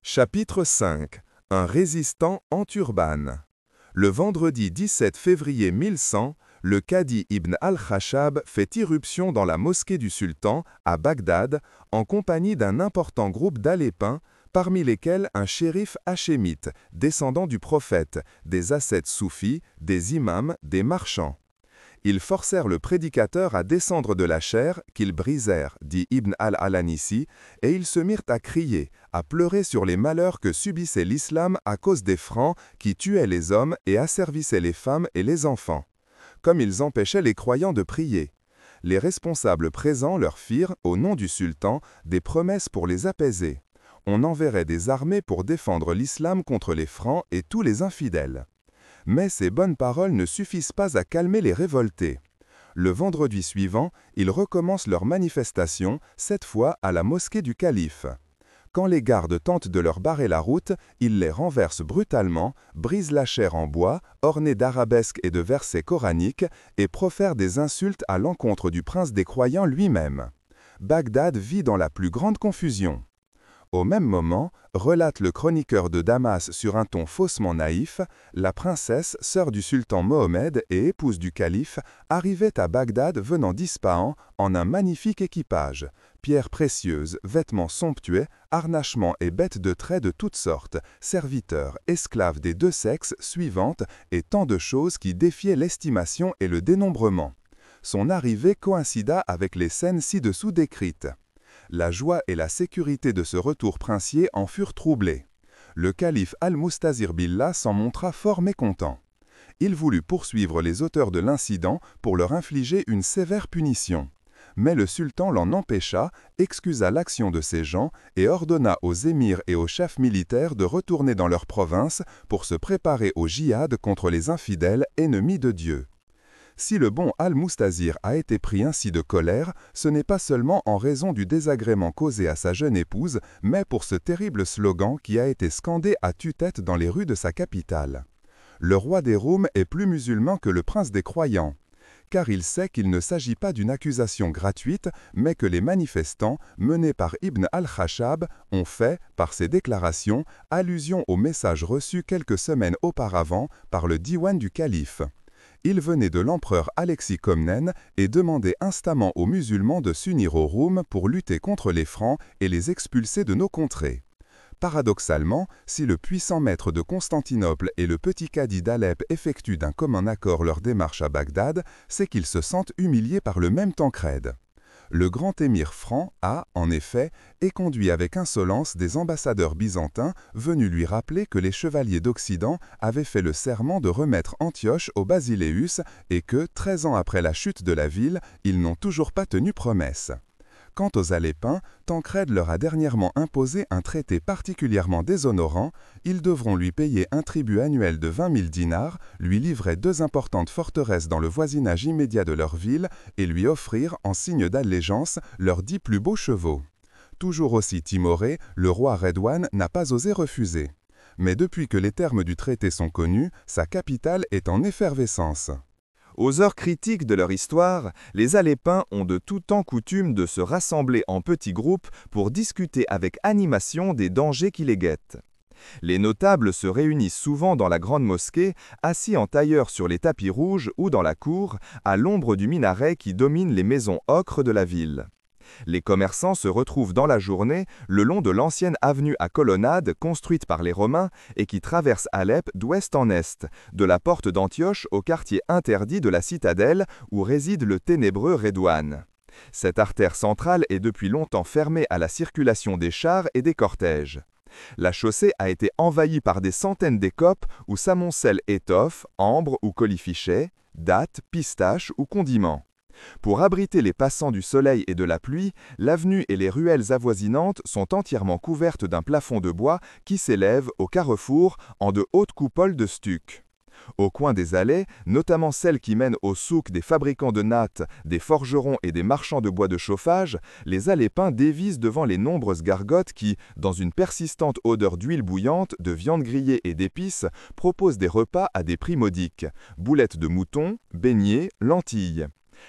Chapitre 5. Un résistant en turban. Le vendredi 17 février 1100, le cadi Ibn al-Khashab fait irruption dans la mosquée du sultan, à Bagdad, en compagnie d'un important groupe d'Alépins, parmi lesquels un shérif hachémite, descendant du prophète, des ascètes soufis, des imams, des marchands. Ils forcèrent le prédicateur à descendre de la chaire, qu'ils brisèrent, dit Ibn al-Alanisi, et ils se mirent à crier, à pleurer sur les malheurs que subissait l'islam à cause des Francs qui tuaient les hommes et asservissaient les femmes et les enfants. Comme ils empêchaient les croyants de prier. Les responsables présents leur firent, au nom du sultan, des promesses pour les apaiser. On enverrait des armées pour défendre l'islam contre les Francs et tous les infidèles. Mais ces bonnes paroles ne suffisent pas à calmer les révoltés. Le vendredi suivant, ils recommencent leur manifestation, cette fois à la mosquée du calife. Quand les gardes tentent de leur barrer la route, ils les renversent brutalement, brisent la chaire en bois, ornée d'arabesques et de versets coraniques, et profèrent des insultes à l'encontre du prince des croyants lui-même. Bagdad vit dans la plus grande confusion. Au même moment, relate le chroniqueur de Damas sur un ton faussement naïf, la princesse, sœur du sultan Mohammed et épouse du calife, arrivait à Bagdad venant d'Ispahan en un magnifique équipage, pierres précieuses, vêtements somptueux, harnachements et bêtes de trait de toutes sortes, serviteurs, esclaves des deux sexes suivantes et tant de choses qui défiaient l'estimation et le dénombrement. Son arrivée coïncida avec les scènes ci-dessous décrites. La joie et la sécurité de ce retour princier en furent troublées. Le calife al-Mustazir Billah s'en montra fort mécontent. Il voulut poursuivre les auteurs de l'incident pour leur infliger une sévère punition. Mais le sultan l'en empêcha, excusa l'action de ses gens et ordonna aux émirs et aux chefs militaires de retourner dans leur province pour se préparer au djihad contre les infidèles ennemis de Dieu. Si le bon al-Mustazir a été pris ainsi de colère, ce n'est pas seulement en raison du désagrément causé à sa jeune épouse, mais pour ce terrible slogan qui a été scandé à tue-tête dans les rues de sa capitale. Le roi des Roums est plus musulman que le prince des croyants, car il sait qu'il ne s'agit pas d'une accusation gratuite, mais que les manifestants, menés par Ibn al-Khashab, ont fait, par ces déclarations, allusion au message reçu quelques semaines auparavant par le diwan du calife. Il venait de l'empereur Alexis Comnène et demandait instamment aux musulmans de s'unir aux Roums pour lutter contre les Francs et les expulser de nos contrées. Paradoxalement, si le puissant maître de Constantinople et le petit cadi d'Alep effectuent d'un commun accord leur démarche à Bagdad, c'est qu'ils se sentent humiliés par le même Tancrède. Le grand émir franc a, en effet, éconduit avec insolence des ambassadeurs byzantins venus lui rappeler que les chevaliers d'Occident avaient fait le serment de remettre Antioche au Basileus et que, 13 ans après la chute de la ville, ils n'ont toujours pas tenu promesse. Quant aux Alépins, Tancrède leur a dernièrement imposé un traité particulièrement déshonorant, ils devront lui payer un tribut annuel de 20 000 dinars, lui livrer 2 importantes forteresses dans le voisinage immédiat de leur ville et lui offrir, en signe d'allégeance, leurs 10 plus beaux chevaux. Toujours aussi timoré, le roi Redouane n'a pas osé refuser. Mais depuis que les termes du traité sont connus, sa capitale est en effervescence. Aux heures critiques de leur histoire, les Alépins ont de tout temps coutume de se rassembler en petits groupes pour discuter avec animation des dangers qui les guettent. Les notables se réunissent souvent dans la grande mosquée, assis en tailleur sur les tapis rouges ou dans la cour, à l'ombre du minaret qui domine les maisons ocres de la ville. Les commerçants se retrouvent dans la journée le long de l'ancienne avenue à colonnades construite par les Romains et qui traverse Alep d'ouest en est, de la porte d'Antioche au quartier interdit de la citadelle où réside le ténébreux Redouane. Cette artère centrale est depuis longtemps fermée à la circulation des chars et des cortèges. La chaussée a été envahie par des centaines d'écopes où s'amoncellent étoffes, ambres ou colifichets, dattes, pistaches ou condiments. Pour abriter les passants du soleil et de la pluie, l'avenue et les ruelles avoisinantes sont entièrement couvertes d'un plafond de bois qui s'élève, au carrefour, en de hautes coupoles de stuc. Au coin des allées, notamment celles qui mènent au souk des fabricants de nattes, des forgerons et des marchands de bois de chauffage, les Alépins dévisent devant les nombreuses gargotes qui, dans une persistante odeur d'huile bouillante, de viande grillée et d'épices, proposent des repas à des prix modiques. Boulettes de mouton, beignets, lentilles.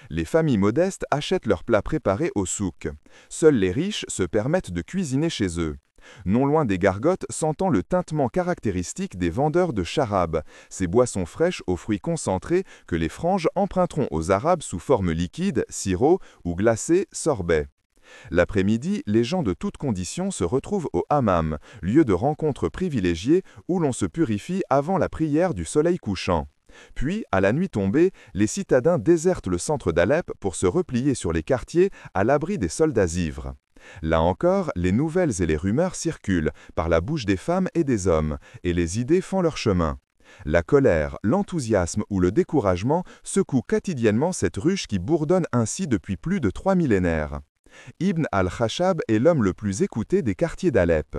Les familles modestes achètent leurs plats préparés au souk. Seuls les riches se permettent de cuisiner chez eux. Non loin des gargotes s'entend le tintement caractéristique des vendeurs de charabes, ces boissons fraîches aux fruits concentrés que les franges emprunteront aux Arabes sous forme liquide, sirop ou glacé, sorbet. L'après-midi, les gens de toutes conditions se retrouvent au hammam, lieu de rencontre privilégié où l'on se purifie avant la prière du soleil couchant. Puis, à la nuit tombée, les citadins désertent le centre d'Alep pour se replier sur les quartiers à l'abri des soldats ivres. Là encore, les nouvelles et les rumeurs circulent, par la bouche des femmes et des hommes, et les idées font leur chemin. La colère, l'enthousiasme ou le découragement secouent quotidiennement cette ruche qui bourdonne ainsi depuis plus de 3 millénaires. Ibn al-Khashab est l'homme le plus écouté des quartiers d'Alep.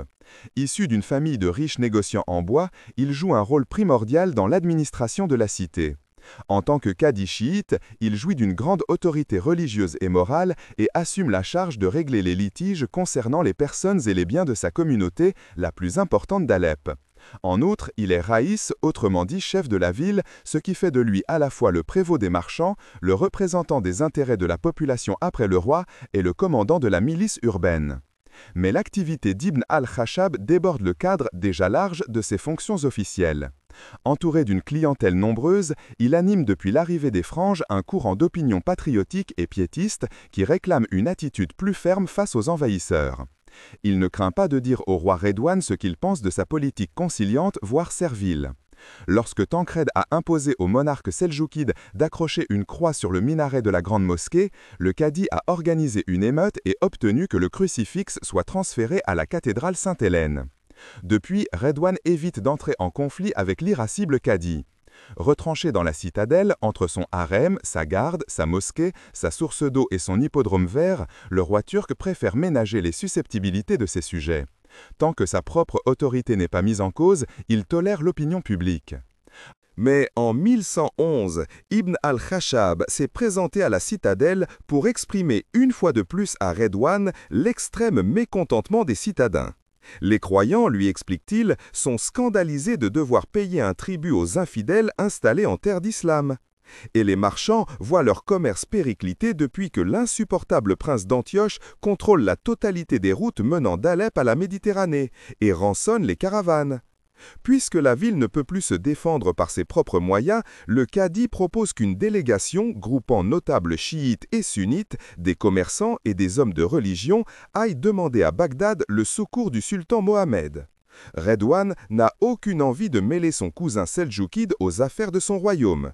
Issu d'une famille de riches négociants en bois, il joue un rôle primordial dans l'administration de la cité. En tant que cadi chiite, il jouit d'une grande autorité religieuse et morale et assume la charge de régler les litiges concernant les personnes et les biens de sa communauté, la plus importante d'Alep. En outre, il est raïs, autrement dit chef de la ville, ce qui fait de lui à la fois le prévôt des marchands, le représentant des intérêts de la population après le roi et le commandant de la milice urbaine. Mais l'activité d'Ibn al-Khashab déborde le cadre déjà large de ses fonctions officielles. Entouré d'une clientèle nombreuse, il anime depuis l'arrivée des franges un courant d'opinion patriotique et piétiste qui réclame une attitude plus ferme face aux envahisseurs. Il ne craint pas de dire au roi Redouane ce qu'il pense de sa politique conciliante, voire servile. Lorsque Tancrède a imposé au monarque seldjoukide d'accrocher une croix sur le minaret de la grande mosquée, le cadi a organisé une émeute et obtenu que le crucifix soit transféré à la cathédrale Sainte-Hélène. Depuis, Redouane évite d'entrer en conflit avec l'irascible cadi. Retranché dans la citadelle, entre son harem, sa garde, sa mosquée, sa source d'eau et son hippodrome vert, le roi turc préfère ménager les susceptibilités de ses sujets. Tant que sa propre autorité n'est pas mise en cause, il tolère l'opinion publique. Mais en 1111, Ibn al-Khashab s'est présenté à la citadelle pour exprimer une fois de plus à Redouane l'extrême mécontentement des citadins. Les croyants, lui explique-t-il, sont scandalisés de devoir payer un tribut aux infidèles installés en terre d'islam. Et les marchands voient leur commerce péricliter depuis que l'insupportable prince d'Antioche contrôle la totalité des routes menant d'Alep à la Méditerranée et rançonne les caravanes. Puisque la ville ne peut plus se défendre par ses propres moyens, le cadi propose qu'une délégation, groupant notables chiites et sunnites, des commerçants et des hommes de religion, aille demander à Bagdad le secours du sultan Mohammed. Redouane n'a aucune envie de mêler son cousin seldjoukide aux affaires de son royaume.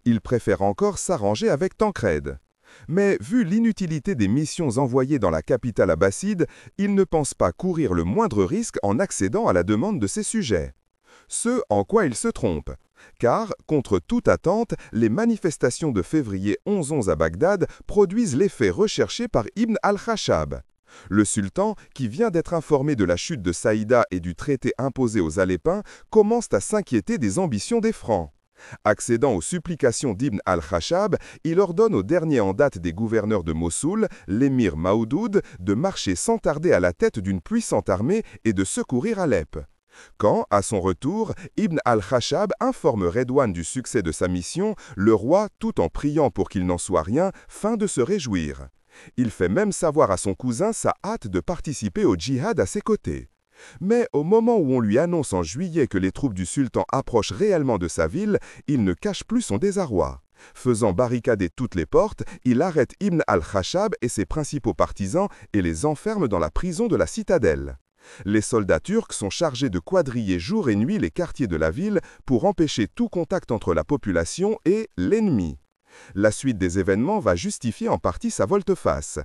Il préfère encore s'arranger avec Tancrède. Mais vu l'inutilité des missions envoyées dans la capitale abbasside, il ne pense pas courir le moindre risque en accédant à la demande de ses sujets. Ce en quoi il se trompe, car, contre toute attente, les manifestations de février 1111 à Bagdad produisent l'effet recherché par Ibn al-Khashab. Le sultan, qui vient d'être informé de la chute de Saïda et du traité imposé aux Alépins, commence à s'inquiéter des ambitions des Francs. Accédant aux supplications d'Ibn al-Khashab, il ordonne au dernier en date des gouverneurs de Mossoul, l'émir Maoudoud, de marcher sans tarder à la tête d'une puissante armée et de secourir Alep. Quand, à son retour, Ibn al-Khashab informe Redouane du succès de sa mission, le roi, tout en priant pour qu'il n'en soit rien, feint de se réjouir. Il fait même savoir à son cousin sa hâte de participer au djihad à ses côtés. Mais au moment où on lui annonce en juillet que les troupes du sultan approchent réellement de sa ville, il ne cache plus son désarroi. Faisant barricader toutes les portes, il arrête Ibn al-Khashab et ses principaux partisans et les enferme dans la prison de la citadelle. Les soldats turcs sont chargés de quadriller jour et nuit les quartiers de la ville pour empêcher tout contact entre la population et l'ennemi. La suite des événements va justifier en partie sa volte-face.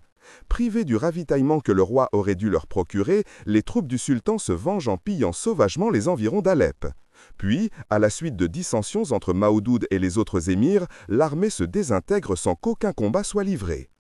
Privés du ravitaillement que le roi aurait dû leur procurer, les troupes du sultan se vengent en pillant sauvagement les environs d'Alep. Puis, à la suite de dissensions entre Maoudoud et les autres émirs, l'armée se désintègre sans qu'aucun combat soit livré.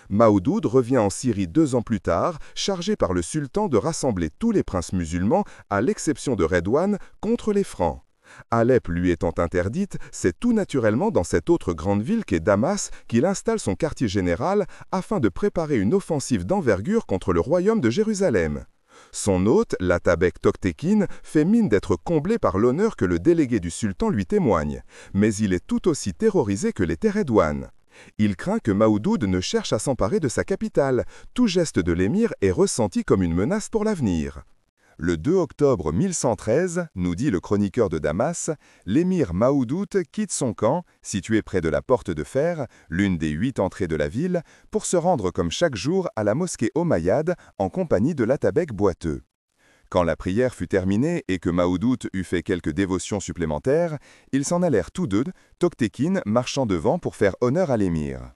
Maoudoud revient en Syrie 2 ans plus tard, chargé par le sultan de rassembler tous les princes musulmans, à l'exception de Redouane, contre les Francs. Alep lui étant interdite, c'est tout naturellement dans cette autre grande ville qu'est Damas qu'il installe son quartier général afin de préparer une offensive d'envergure contre le royaume de Jérusalem. Son hôte, l'Atabek Toktekin, fait mine d'être comblé par l'honneur que le délégué du sultan lui témoigne, mais il est tout aussi terrorisé que l'était Redouane. Il craint que Maoudoud ne cherche à s'emparer de sa capitale. Tout geste de l'émir est ressenti comme une menace pour l'avenir. Le 2 octobre 1113, nous dit le chroniqueur de Damas, l'émir Maoudout quitte son camp, situé près de la Porte de Fer, l'une des 8 entrées de la ville, pour se rendre comme chaque jour à la mosquée Omeyyade en compagnie de l'Atabek boiteux. Quand la prière fut terminée et que Maoudout eut fait quelques dévotions supplémentaires, ils s'en allèrent tous deux, Tochtekin marchant devant pour faire honneur à l'émir.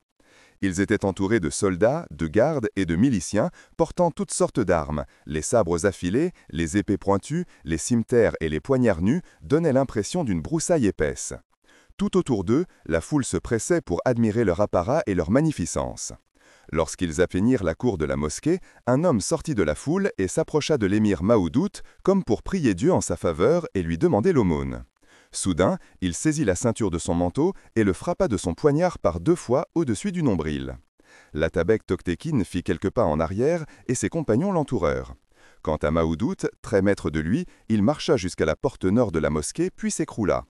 Ils étaient entourés de soldats, de gardes et de miliciens portant toutes sortes d'armes. Les sabres affilés, les épées pointues, les cimetères et les poignards nus donnaient l'impression d'une broussaille épaisse. Tout autour d'eux, la foule se pressait pour admirer leur apparat et leur magnificence. Lorsqu'ils atteignirent la cour de la mosquée, un homme sortit de la foule et s'approcha de l'émir Maoudout comme pour prier Dieu en sa faveur et lui demander l'aumône. Soudain, il saisit la ceinture de son manteau et le frappa de son poignard par 2 fois au-dessus du nombril. L'Atabek Tochtekin fit quelques pas en arrière et ses compagnons l'entourèrent. Quant à Maoudout, très maître de lui, il marcha jusqu'à la porte nord de la mosquée puis s'écroula.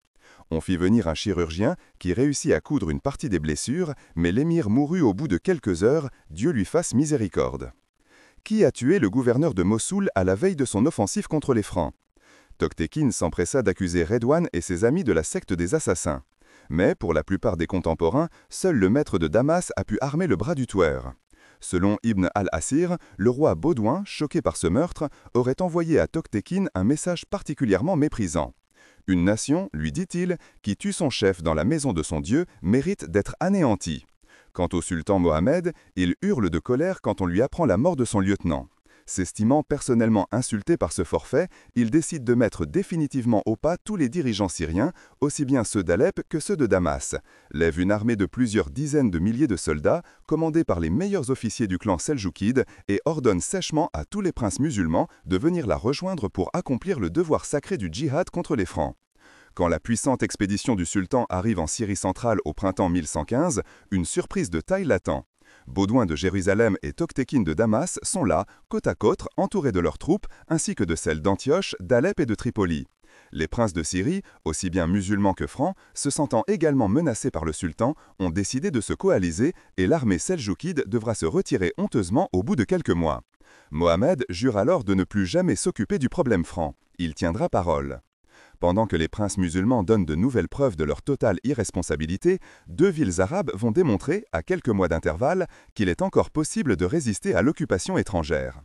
On fit venir un chirurgien qui réussit à coudre une partie des blessures, mais l'émir mourut au bout de quelques heures, Dieu lui fasse miséricorde. Qui a tué le gouverneur de Mossoul à la veille de son offensive contre les Francs? Tochtekin s'empressa d'accuser Redouane et ses amis de la secte des assassins. Mais, pour la plupart des contemporains, seul le maître de Damas a pu armer le bras du tueur. Selon Ibn al-Asir, le roi Baudouin, choqué par ce meurtre, aurait envoyé à Tochtekin un message particulièrement méprisant. Une nation, lui dit-il, qui tue son chef dans la maison de son Dieu mérite d'être anéantie. Quant au sultan Mohammed, il hurle de colère quand on lui apprend la mort de son lieutenant. S'estimant personnellement insulté par ce forfait, il décide de mettre définitivement au pas tous les dirigeants syriens, aussi bien ceux d'Alep que ceux de Damas, lève une armée de plusieurs dizaines de milliers de soldats, commandés par les meilleurs officiers du clan Seljoukide, et ordonne sèchement à tous les princes musulmans de venir la rejoindre pour accomplir le devoir sacré du djihad contre les Francs. Quand la puissante expédition du sultan arrive en Syrie centrale au printemps 1115, une surprise de taille l'attend. Baudouin de Jérusalem et Tochtekin de Damas sont là, côte à côte, entourés de leurs troupes, ainsi que de celles d'Antioche, d'Alep et de Tripoli. Les princes de Syrie, aussi bien musulmans que francs, se sentant également menacés par le sultan, ont décidé de se coaliser et l'armée seljoukide devra se retirer honteusement au bout de quelques mois. Mohammed jure alors de ne plus jamais s'occuper du problème franc. Il tiendra parole. Pendant que les princes musulmans donnent de nouvelles preuves de leur totale irresponsabilité, 2 villes arabes vont démontrer, à quelques mois d'intervalle, qu'il est encore possible de résister à l'occupation étrangère.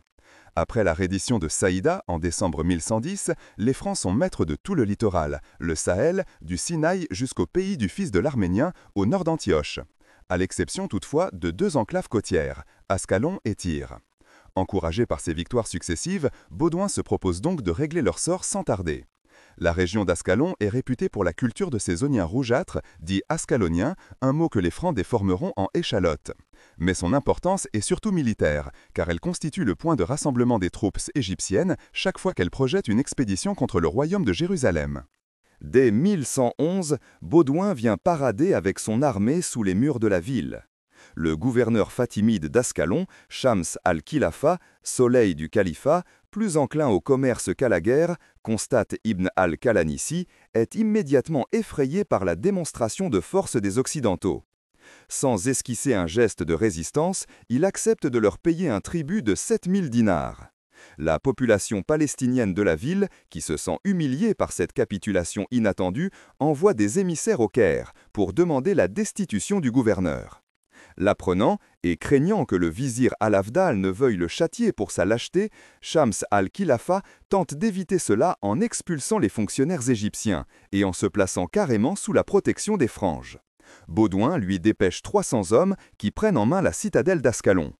Après la reddition de Saïda en décembre 1110, les Francs sont maîtres de tout le littoral, le Sahel, du Sinaï jusqu'au pays du fils de l'Arménien, au nord d'Antioche. À l'exception toutefois de 2 enclaves côtières, Ascalon et Tyr. Encouragé par ces victoires successives, Baudouin se propose donc de régler leur sort sans tarder. La région d'Ascalon est réputée pour la culture de ces oignons rougeâtres, dits ascaloniens, un mot que les Francs déformeront en échalote. Mais son importance est surtout militaire, car elle constitue le point de rassemblement des troupes égyptiennes chaque fois qu'elles projettent une expédition contre le royaume de Jérusalem. Dès 1111, Baudouin vient parader avec son armée sous les murs de la ville. Le gouverneur fatimide d'Ascalon, Shams al-Khilafa, soleil du califat, plus enclin au commerce qu'à la guerre, constate Ibn al-Kalanissi, est immédiatement effrayé par la démonstration de force des Occidentaux. Sans esquisser un geste de résistance, il accepte de leur payer un tribut de 7000 dinars. La population palestinienne de la ville, qui se sent humiliée par cette capitulation inattendue, envoie des émissaires au Caire pour demander la destitution du gouverneur. L'apprenant, et craignant que le vizir Al-Afdal ne veuille le châtier pour sa lâcheté, Shams al-Khilafa tente d'éviter cela en expulsant les fonctionnaires égyptiens et en se plaçant carrément sous la protection des Franges. Baudouin lui dépêche 300 hommes qui prennent en main la citadelle d'Ascalon.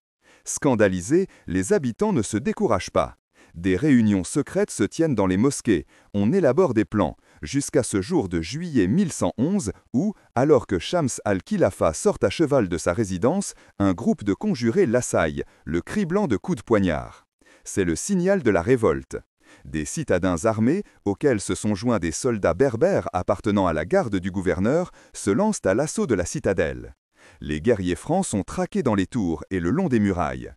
Scandalisés, les habitants ne se découragent pas. Des réunions secrètes se tiennent dans les mosquées, on élabore des plans, jusqu'à ce jour de juillet 1111 où, alors que Shams al-Khilafa sort à cheval de sa résidence, un groupe de conjurés l'assaille, le criblant de coups de poignard. C'est le signal de la révolte. Des citadins armés, auxquels se sont joints des soldats berbères appartenant à la garde du gouverneur, se lancent à l'assaut de la citadelle. Les guerriers francs sont traqués dans les tours et le long des murailles.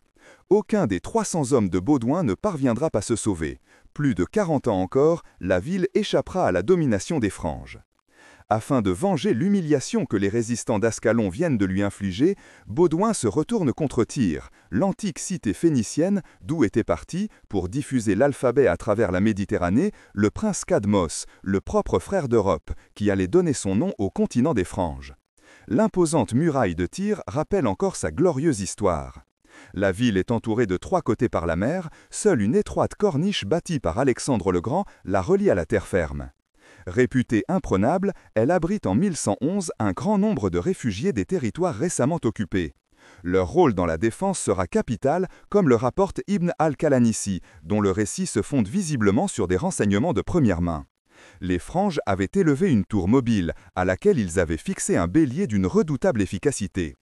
Aucun des 300 hommes de Baudouin ne parviendra à se sauver. Plus de 40 ans encore, la ville échappera à la domination des Franges. Afin de venger l'humiliation que les résistants d'Ascalon viennent de lui infliger, Baudouin se retourne contre Tyr, l'antique cité phénicienne d'où était parti, pour diffuser l'alphabet à travers la Méditerranée, le prince Cadmos, le propre frère d'Europe, qui allait donner son nom au continent des Franges. L'imposante muraille de Tyr rappelle encore sa glorieuse histoire. La ville est entourée de 3 côtés par la mer, seule une étroite corniche bâtie par Alexandre le Grand la relie à la terre ferme. Réputée imprenable, elle abrite en 1111 un grand nombre de réfugiés des territoires récemment occupés. Leur rôle dans la défense sera capital, comme le rapporte Ibn al-Kalanissi, dont le récit se fonde visiblement sur des renseignements de première main. Les Franges avaient élevé une tour mobile, à laquelle ils avaient fixé un bélier d'une redoutable efficacité.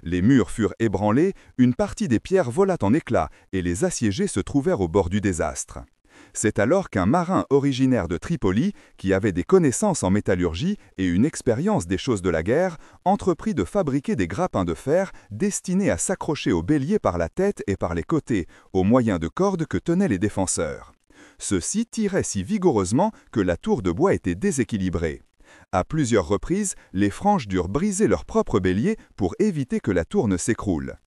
Les murs furent ébranlés, une partie des pierres vola en éclats, et les assiégés se trouvèrent au bord du désastre. C'est alors qu'un marin originaire de Tripoli, qui avait des connaissances en métallurgie et une expérience des choses de la guerre, entreprit de fabriquer des grappins de fer destinés à s'accrocher au bélier par la tête et par les côtés, au moyen de cordes que tenaient les défenseurs. Ceux-ci tiraient si vigoureusement que la tour de bois était déséquilibrée. À plusieurs reprises, les Franges durent briser leur propre bélier pour éviter que la tour ne s'écroule.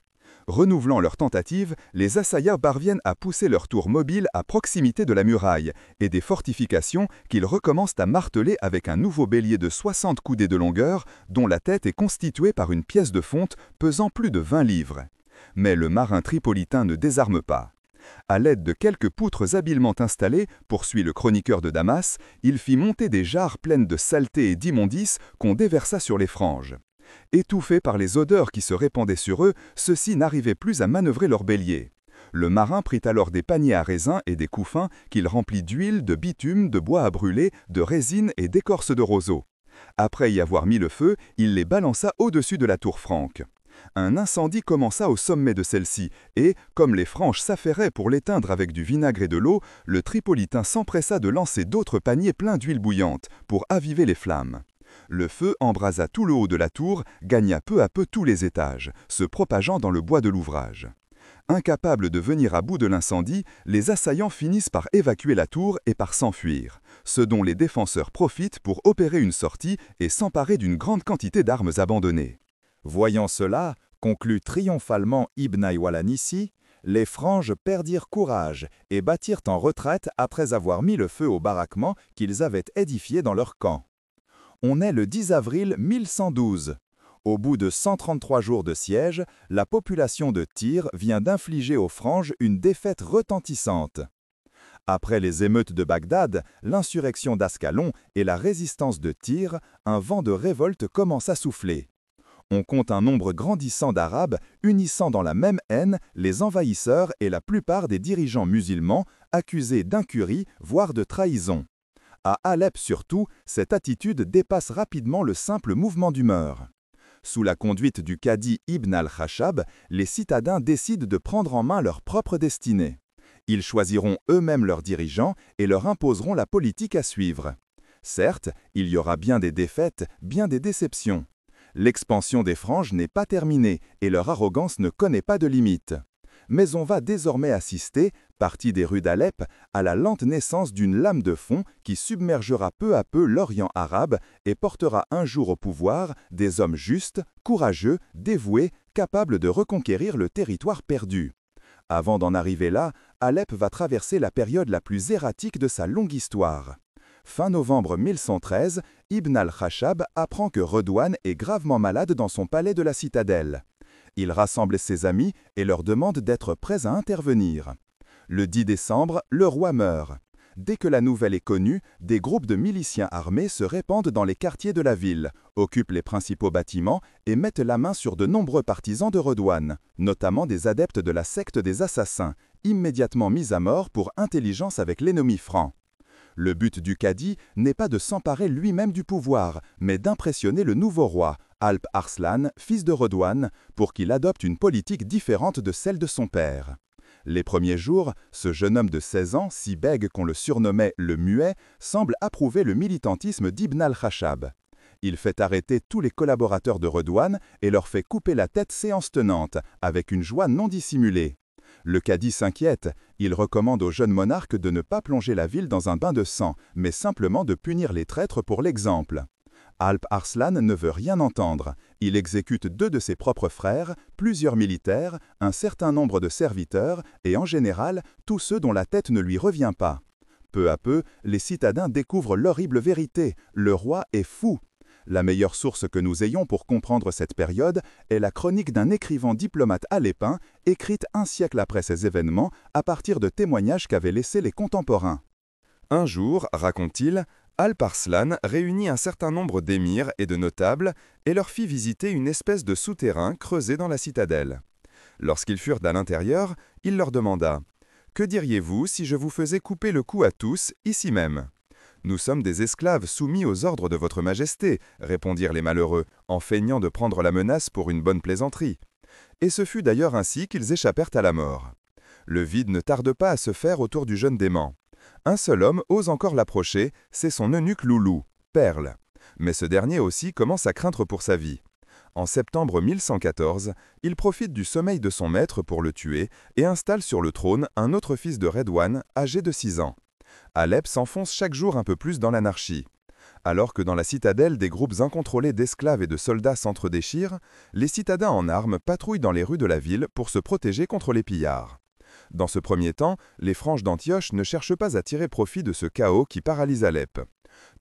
Renouvelant leurs tentatives, les assaillants parviennent à pousser leur tour mobile à proximité de la muraille et des fortifications qu'ils recommencent à marteler avec un nouveau bélier de 60 coudées de longueur, dont la tête est constituée par une pièce de fonte pesant plus de 20 livres. Mais le marin tripolitain ne désarme pas. À l'aide de quelques poutres habilement installées, poursuit le chroniqueur de Damas, il fit monter des jarres pleines de saleté et d'immondices qu'on déversa sur les Franges. Étouffés par les odeurs qui se répandaient sur eux, ceux-ci n'arrivaient plus à manœuvrer leur bélier. Le marin prit alors des paniers à raisins et des couffins qu'il remplit d'huile, de bitume, de bois à brûler, de résine et d'écorce de roseau. Après y avoir mis le feu, il les balança au-dessus de la tour franque. Un incendie commença au sommet de celle-ci, et, comme les Franges s'affairaient pour l'éteindre avec du vinaigre et de l'eau, le Tripolitain s'empressa de lancer d'autres paniers pleins d'huile bouillante, pour aviver les flammes. Le feu embrasa tout le haut de la tour, gagna peu à peu tous les étages, se propageant dans le bois de l'ouvrage. Incapables de venir à bout de l'incendie, les assaillants finissent par évacuer la tour et par s'enfuir, ce dont les défenseurs profitent pour opérer une sortie et s'emparer d'une grande quantité d'armes abandonnées. Voyant cela, conclut triomphalement Ibn al-Kalanissi, les Franges perdirent courage et battirent en retraite après avoir mis le feu au baraquement qu'ils avaient édifié dans leur camp. On est le 10 avril 1112. Au bout de 133 jours de siège, la population de Tyr vient d'infliger aux Franges une défaite retentissante. Après les émeutes de Bagdad, l'insurrection d'Ascalon et la résistance de Tyr, un vent de révolte commence à souffler. On compte un nombre grandissant d'Arabes unissant dans la même haine les envahisseurs et la plupart des dirigeants musulmans accusés d'incurie, voire de trahison. À Alep surtout, cette attitude dépasse rapidement le simple mouvement d'humeur. Sous la conduite du cadi Ibn al-Khashab, les citadins décident de prendre en main leur propre destinée. Ils choisiront eux-mêmes leurs dirigeants et leur imposeront la politique à suivre. Certes, il y aura bien des défaites, bien des déceptions. L'expansion des Franges n'est pas terminée et leur arrogance ne connaît pas de limite. Mais on va désormais assister, parti des rues d'Alep, à la lente naissance d'une lame de fond qui submergera peu à peu l'Orient arabe et portera un jour au pouvoir des hommes justes, courageux, dévoués, capables de reconquérir le territoire perdu. Avant d'en arriver là, Alep va traverser la période la plus erratique de sa longue histoire. Fin novembre 1113, Ibn al-Khashab apprend que Redouane est gravement malade dans son palais de la citadelle. Il rassemble ses amis et leur demande d'être prêts à intervenir. Le 10 décembre, le roi meurt. Dès que la nouvelle est connue, des groupes de miliciens armés se répandent dans les quartiers de la ville, occupent les principaux bâtiments et mettent la main sur de nombreux partisans de Redouane, notamment des adeptes de la secte des Assassins, immédiatement mis à mort pour intelligence avec l'ennemi franc. Le but du cadi n'est pas de s'emparer lui-même du pouvoir, mais d'impressionner le nouveau roi, Alp Arslan, fils de Redouane, pour qu'il adopte une politique différente de celle de son père. Les premiers jours, ce jeune homme de 16 ans, si bègue qu'on le surnommait le Muet, semble approuver le militantisme d'Ibn al-Khashab. Il fait arrêter tous les collaborateurs de Redouane et leur fait couper la tête séance tenante, avec une joie non dissimulée. Le cadi s'inquiète, il recommande au jeune monarque de ne pas plonger la ville dans un bain de sang, mais simplement de punir les traîtres pour l'exemple. Alp Arslan ne veut rien entendre. Il exécute 2 de ses propres frères, plusieurs militaires, un certain nombre de serviteurs et en général tous ceux dont la tête ne lui revient pas. Peu à peu, les citadins découvrent l'horrible vérité. Le roi est fou. La meilleure source que nous ayons pour comprendre cette période est la chronique d'un écrivain diplomate alépin, écrite un siècle après ces événements à partir de témoignages qu'avaient laissés les contemporains. Un jour, raconte-t-il, Alp Arslan réunit un certain nombre d'émirs et de notables et leur fit visiter une espèce de souterrain creusé dans la citadelle. Lorsqu'ils furent à l'intérieur, il leur demanda « Que diriez-vous si je vous faisais couper le cou à tous, ici même ?» « Nous sommes des esclaves soumis aux ordres de votre majesté, répondirent les malheureux, en feignant de prendre la menace pour une bonne plaisanterie. Et ce fut d'ailleurs ainsi qu'ils échappèrent à la mort. Le vide ne tarde pas à se faire autour du jeune dément. Un seul homme ose encore l'approcher, c'est son eunuque Loulou, Perle. Mais ce dernier aussi commence à craindre pour sa vie. En septembre 1114, il profite du sommeil de son maître pour le tuer et installe sur le trône un autre fils de Redouane, âgé de 6 ans. Alep s'enfonce chaque jour un peu plus dans l'anarchie. Alors que dans la citadelle, des groupes incontrôlés d'esclaves et de soldats s'entre-déchirent, les citadins en armes patrouillent dans les rues de la ville pour se protéger contre les pillards. Dans ce premier temps, les franges d'Antioche ne cherchent pas à tirer profit de ce chaos qui paralyse Alep.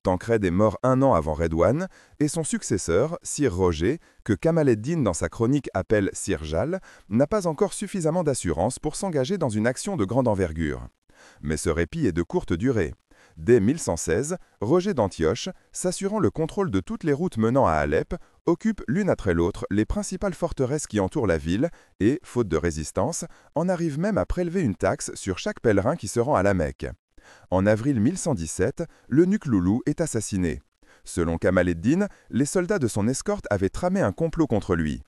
Tancred est mort 1 an avant Redouane, et son successeur, Sir Roger, que Kamal ed-Din dans sa chronique appelle Sir Jal, n'a pas encore suffisamment d'assurance pour s'engager dans une action de grande envergure. Mais ce répit est de courte durée. Dès 1116, Roger d'Antioche, s'assurant le contrôle de toutes les routes menant à Alep, occupe l'une après l'autre les principales forteresses qui entourent la ville et, faute de résistance, en arrive même à prélever une taxe sur chaque pèlerin qui se rend à la Mecque. En avril 1117, l'eunuque Loulou est assassiné. Selon Kamal ed-Din, les soldats de son escorte avaient tramé un complot contre lui.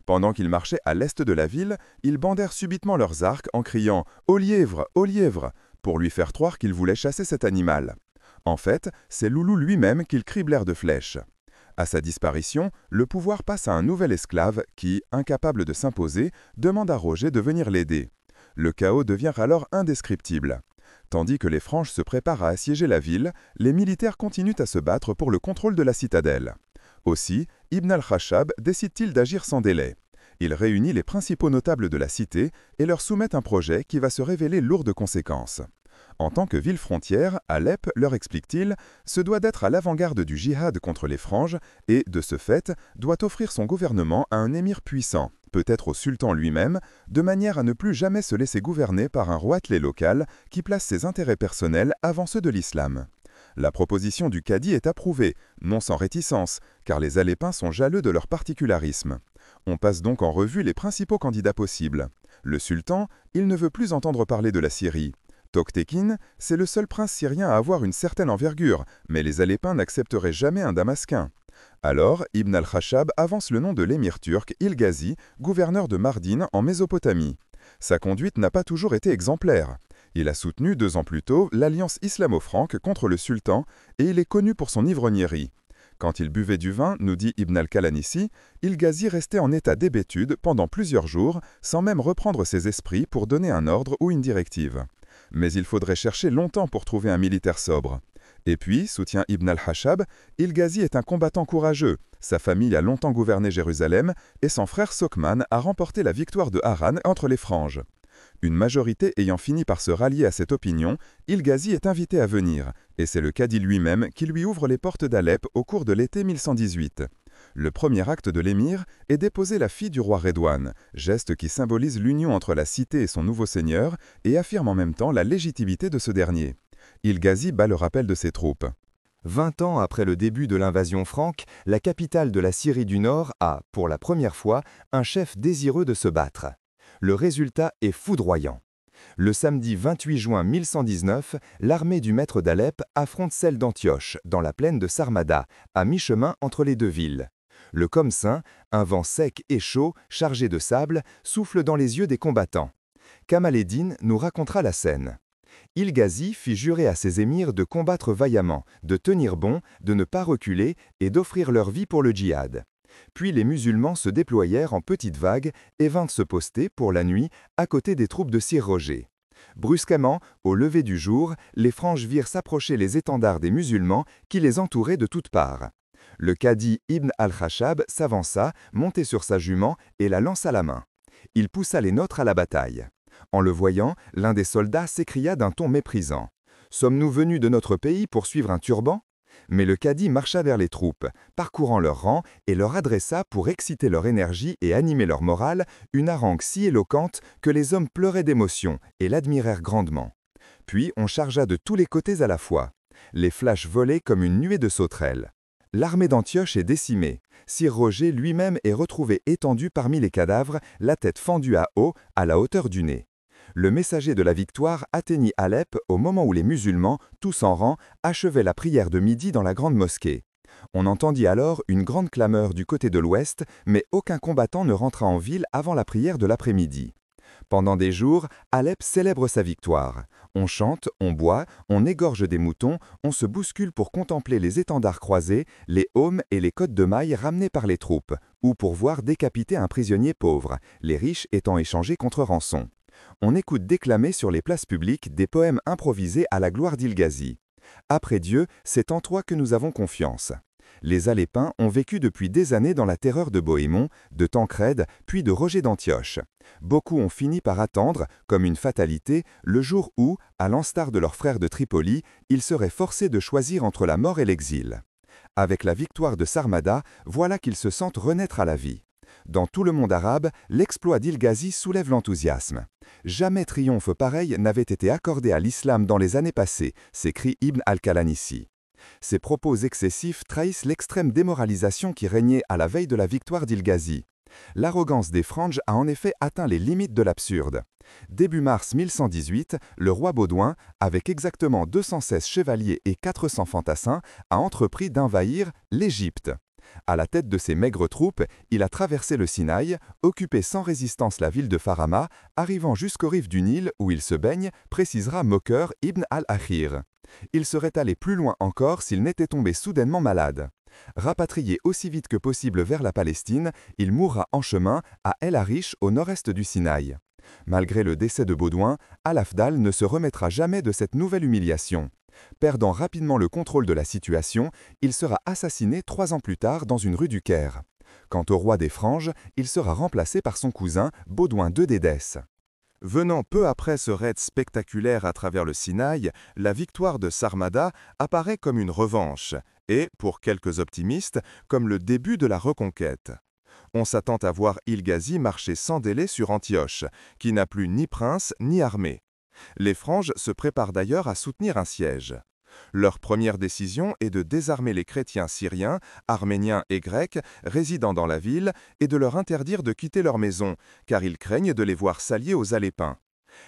Pendant qu'ils marchaient à l'est de la ville, ils bandèrent subitement leurs arcs en criant « Au lièvre, au lièvre !» pour lui faire croire qu'ils voulaient chasser cet animal. En fait, c'est Loulou lui-même qu'ils criblèrent de flèches. À sa disparition, le pouvoir passe à un nouvel esclave qui, incapable de s'imposer, demande à Roger de venir l'aider. Le chaos devient alors indescriptible. Tandis que les Franches se préparent à assiéger la ville, les militaires continuent à se battre pour le contrôle de la citadelle. Aussi, Ibn al-Khashab décide-t-il d'agir sans délai. Il réunit les principaux notables de la cité et leur soumet un projet qui va se révéler lourd de conséquences. En tant que ville frontière, Alep, leur explique-t-il, se doit d'être à l'avant-garde du djihad contre les Franges et, de ce fait, doit offrir son gouvernement à un émir puissant, peut-être au sultan lui-même, de manière à ne plus jamais se laisser gouverner par un roitelet local qui place ses intérêts personnels avant ceux de l'islam. La proposition du cadi est approuvée, non sans réticence, car les Alépins sont jaloux de leur particularisme. On passe donc en revue les principaux candidats possibles. Le sultan, il ne veut plus entendre parler de la Syrie. Toktekin, c'est le seul prince syrien à avoir une certaine envergure, mais les Alépins n'accepteraient jamais un damasquin. Alors, Ibn al-Khashab avance le nom de l'émir turc Ilghazi, gouverneur de Mardin en Mésopotamie. Sa conduite n'a pas toujours été exemplaire. Il a soutenu 2 ans plus tôt l'alliance islamo-franque contre le sultan et il est connu pour son ivrognerie. Quand il buvait du vin, nous dit Ibn al-Kalanissi, Ilghazi restait en état d'hébétude pendant plusieurs jours sans même reprendre ses esprits pour donner un ordre ou une directive. Mais il faudrait chercher longtemps pour trouver un militaire sobre. Et puis, soutient Ibn al-Khashab, Ilghazi est un combattant courageux. Sa famille a longtemps gouverné Jérusalem et son frère Sokman a remporté la victoire de Haran entre les Franges. Une majorité ayant fini par se rallier à cette opinion, Ilghazi est invité à venir, et c'est le cadi lui-même qui lui ouvre les portes d'Alep au cours de l'été 1118. Le premier acte de l'émir est d'épouser la fille du roi Redouane, geste qui symbolise l'union entre la cité et son nouveau seigneur et affirme en même temps la légitimité de ce dernier. Ilghazi bat le rappel de ses troupes. 20 ans après le début de l'invasion franque, la capitale de la Syrie du Nord a, pour la première fois, un chef désireux de se battre. Le résultat est foudroyant. Le samedi 28 juin 1119, l'armée du maître d'Alep affronte celle d'Antioche, dans la plaine de Sarmada, à mi-chemin entre les 2 villes. Le Khomsin, un vent sec et chaud, chargé de sable, souffle dans les yeux des combattants. Kamal ed-Din nous racontera la scène. Ilghazi fit jurer à ses émirs de combattre vaillamment, de tenir bon, de ne pas reculer et d'offrir leur vie pour le djihad. Puis les musulmans se déployèrent en petites vagues et vinrent se poster, pour la nuit, à côté des troupes de Sir Roger. Brusquement, au lever du jour, les Franges virent s'approcher les étendards des musulmans qui les entouraient de toutes parts. Le cadi Ibn al-Khashab s'avança, monté sur sa jument, et la lance à la main. Il poussa les nôtres à la bataille. En le voyant, l'un des soldats s'écria d'un ton méprisant. « Sommes-nous venus de notre pays pour suivre un turban ?» Mais le cadi marcha vers les troupes, parcourant leurs rangs, et leur adressa, pour exciter leur énergie et animer leur morale, une harangue si éloquente que les hommes pleuraient d'émotion et l'admirèrent grandement. Puis on chargea de tous les côtés à la fois. Les flashs volaient comme une nuée de sauterelles. L'armée d'Antioche est décimée. Sire Roger lui-même est retrouvé étendu parmi les cadavres, la tête fendue à haut, à la hauteur du nez. Le messager de la victoire atteignit Alep au moment où les musulmans, tous en rang, achevaient la prière de midi dans la grande mosquée. On entendit alors une grande clameur du côté de l'ouest, mais aucun combattant ne rentra en ville avant la prière de l'après-midi. Pendant des jours, Alep célèbre sa victoire. On chante, on boit, on égorge des moutons, on se bouscule pour contempler les étendards croisés, les aumes et les côtes de mailles ramenées par les troupes, ou pour voir décapiter un prisonnier pauvre, les riches étant échangés contre rançon. On écoute déclamer sur les places publiques des poèmes improvisés à la gloire d'Il-Ghazi. Après Dieu, c'est en toi que nous avons confiance. Les Alépins ont vécu depuis des années dans la terreur de Bohémond, de Tancrède, puis de Roger d'Antioche. Beaucoup ont fini par attendre, comme une fatalité, le jour où, à l'instar de leurs frères de Tripoli, ils seraient forcés de choisir entre la mort et l'exil. Avec la victoire de Sarmada, voilà qu'ils se sentent renaître à la vie. Dans tout le monde arabe, l'exploit d'Il-Ghazi soulève l'enthousiasme. Jamais triomphe pareil n'avait été accordé à l'islam dans les années passées, s'écrit Ibn al-Kalanissi. Ces propos excessifs trahissent l'extrême démoralisation qui régnait à la veille de la victoire d'Il-Ghazi. L'arrogance des Franges a en effet atteint les limites de l'absurde. Début mars 1118, le roi Baudouin, avec exactement 216 chevaliers et 400 fantassins, a entrepris d'envahir l'Égypte. À la tête de ses maigres troupes, il a traversé le Sinaï, occupé sans résistance la ville de Farama, arrivant jusqu'aux rives du Nil où il se baigne, précisera Moqueur Ibn al-Akhir. Il serait allé plus loin encore s'il n'était tombé soudainement malade. Rapatrié aussi vite que possible vers la Palestine, il mourra en chemin à El Arish au nord-est du Sinaï. Malgré le décès de Baudouin, Al-Afdal ne se remettra jamais de cette nouvelle humiliation. Perdant rapidement le contrôle de la situation, il sera assassiné 3 ans plus tard dans une rue du Caire. Quant au roi des Franges, il sera remplacé par son cousin, Baudouin II d'Édesse. Venant peu après ce raid spectaculaire à travers le Sinaï, la victoire de Sarmada apparaît comme une revanche et, pour quelques optimistes, comme le début de la reconquête. On s'attend à voir Il-Ghazi marcher sans délai sur Antioche, qui n'a plus ni prince ni armée. Les Franges se préparent d'ailleurs à soutenir un siège. Leur première décision est de désarmer les chrétiens syriens, arméniens et grecs résidant dans la ville et de leur interdire de quitter leur maison, car ils craignent de les voir s'allier aux Alépins.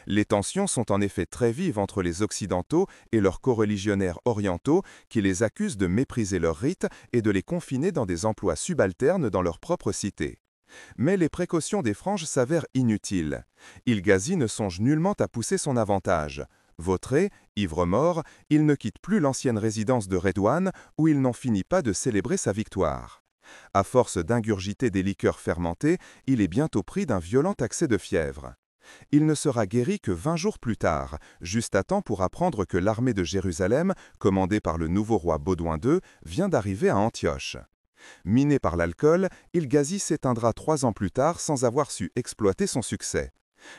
Les tensions sont en effet très vives entre les Occidentaux et leurs coreligionnaires orientaux qui les accusent de mépriser leurs rites et de les confiner dans des emplois subalternes dans leur propre cité. Mais les précautions des Franges s'avèrent inutiles. Il-Ghazi ne songe nullement à pousser son avantage. Vautré, ivre-mort, il ne quitte plus l'ancienne résidence de Redouane où il n'en finit pas de célébrer sa victoire. À force d'ingurgiter des liqueurs fermentées, il est bientôt pris d'un violent accès de fièvre. Il ne sera guéri que 20 jours plus tard, juste à temps pour apprendre que l'armée de Jérusalem, commandée par le nouveau roi Baudouin II, vient d'arriver à Antioche. Miné par l'alcool, Il-Ghazi s'éteindra 3 ans plus tard sans avoir su exploiter son succès.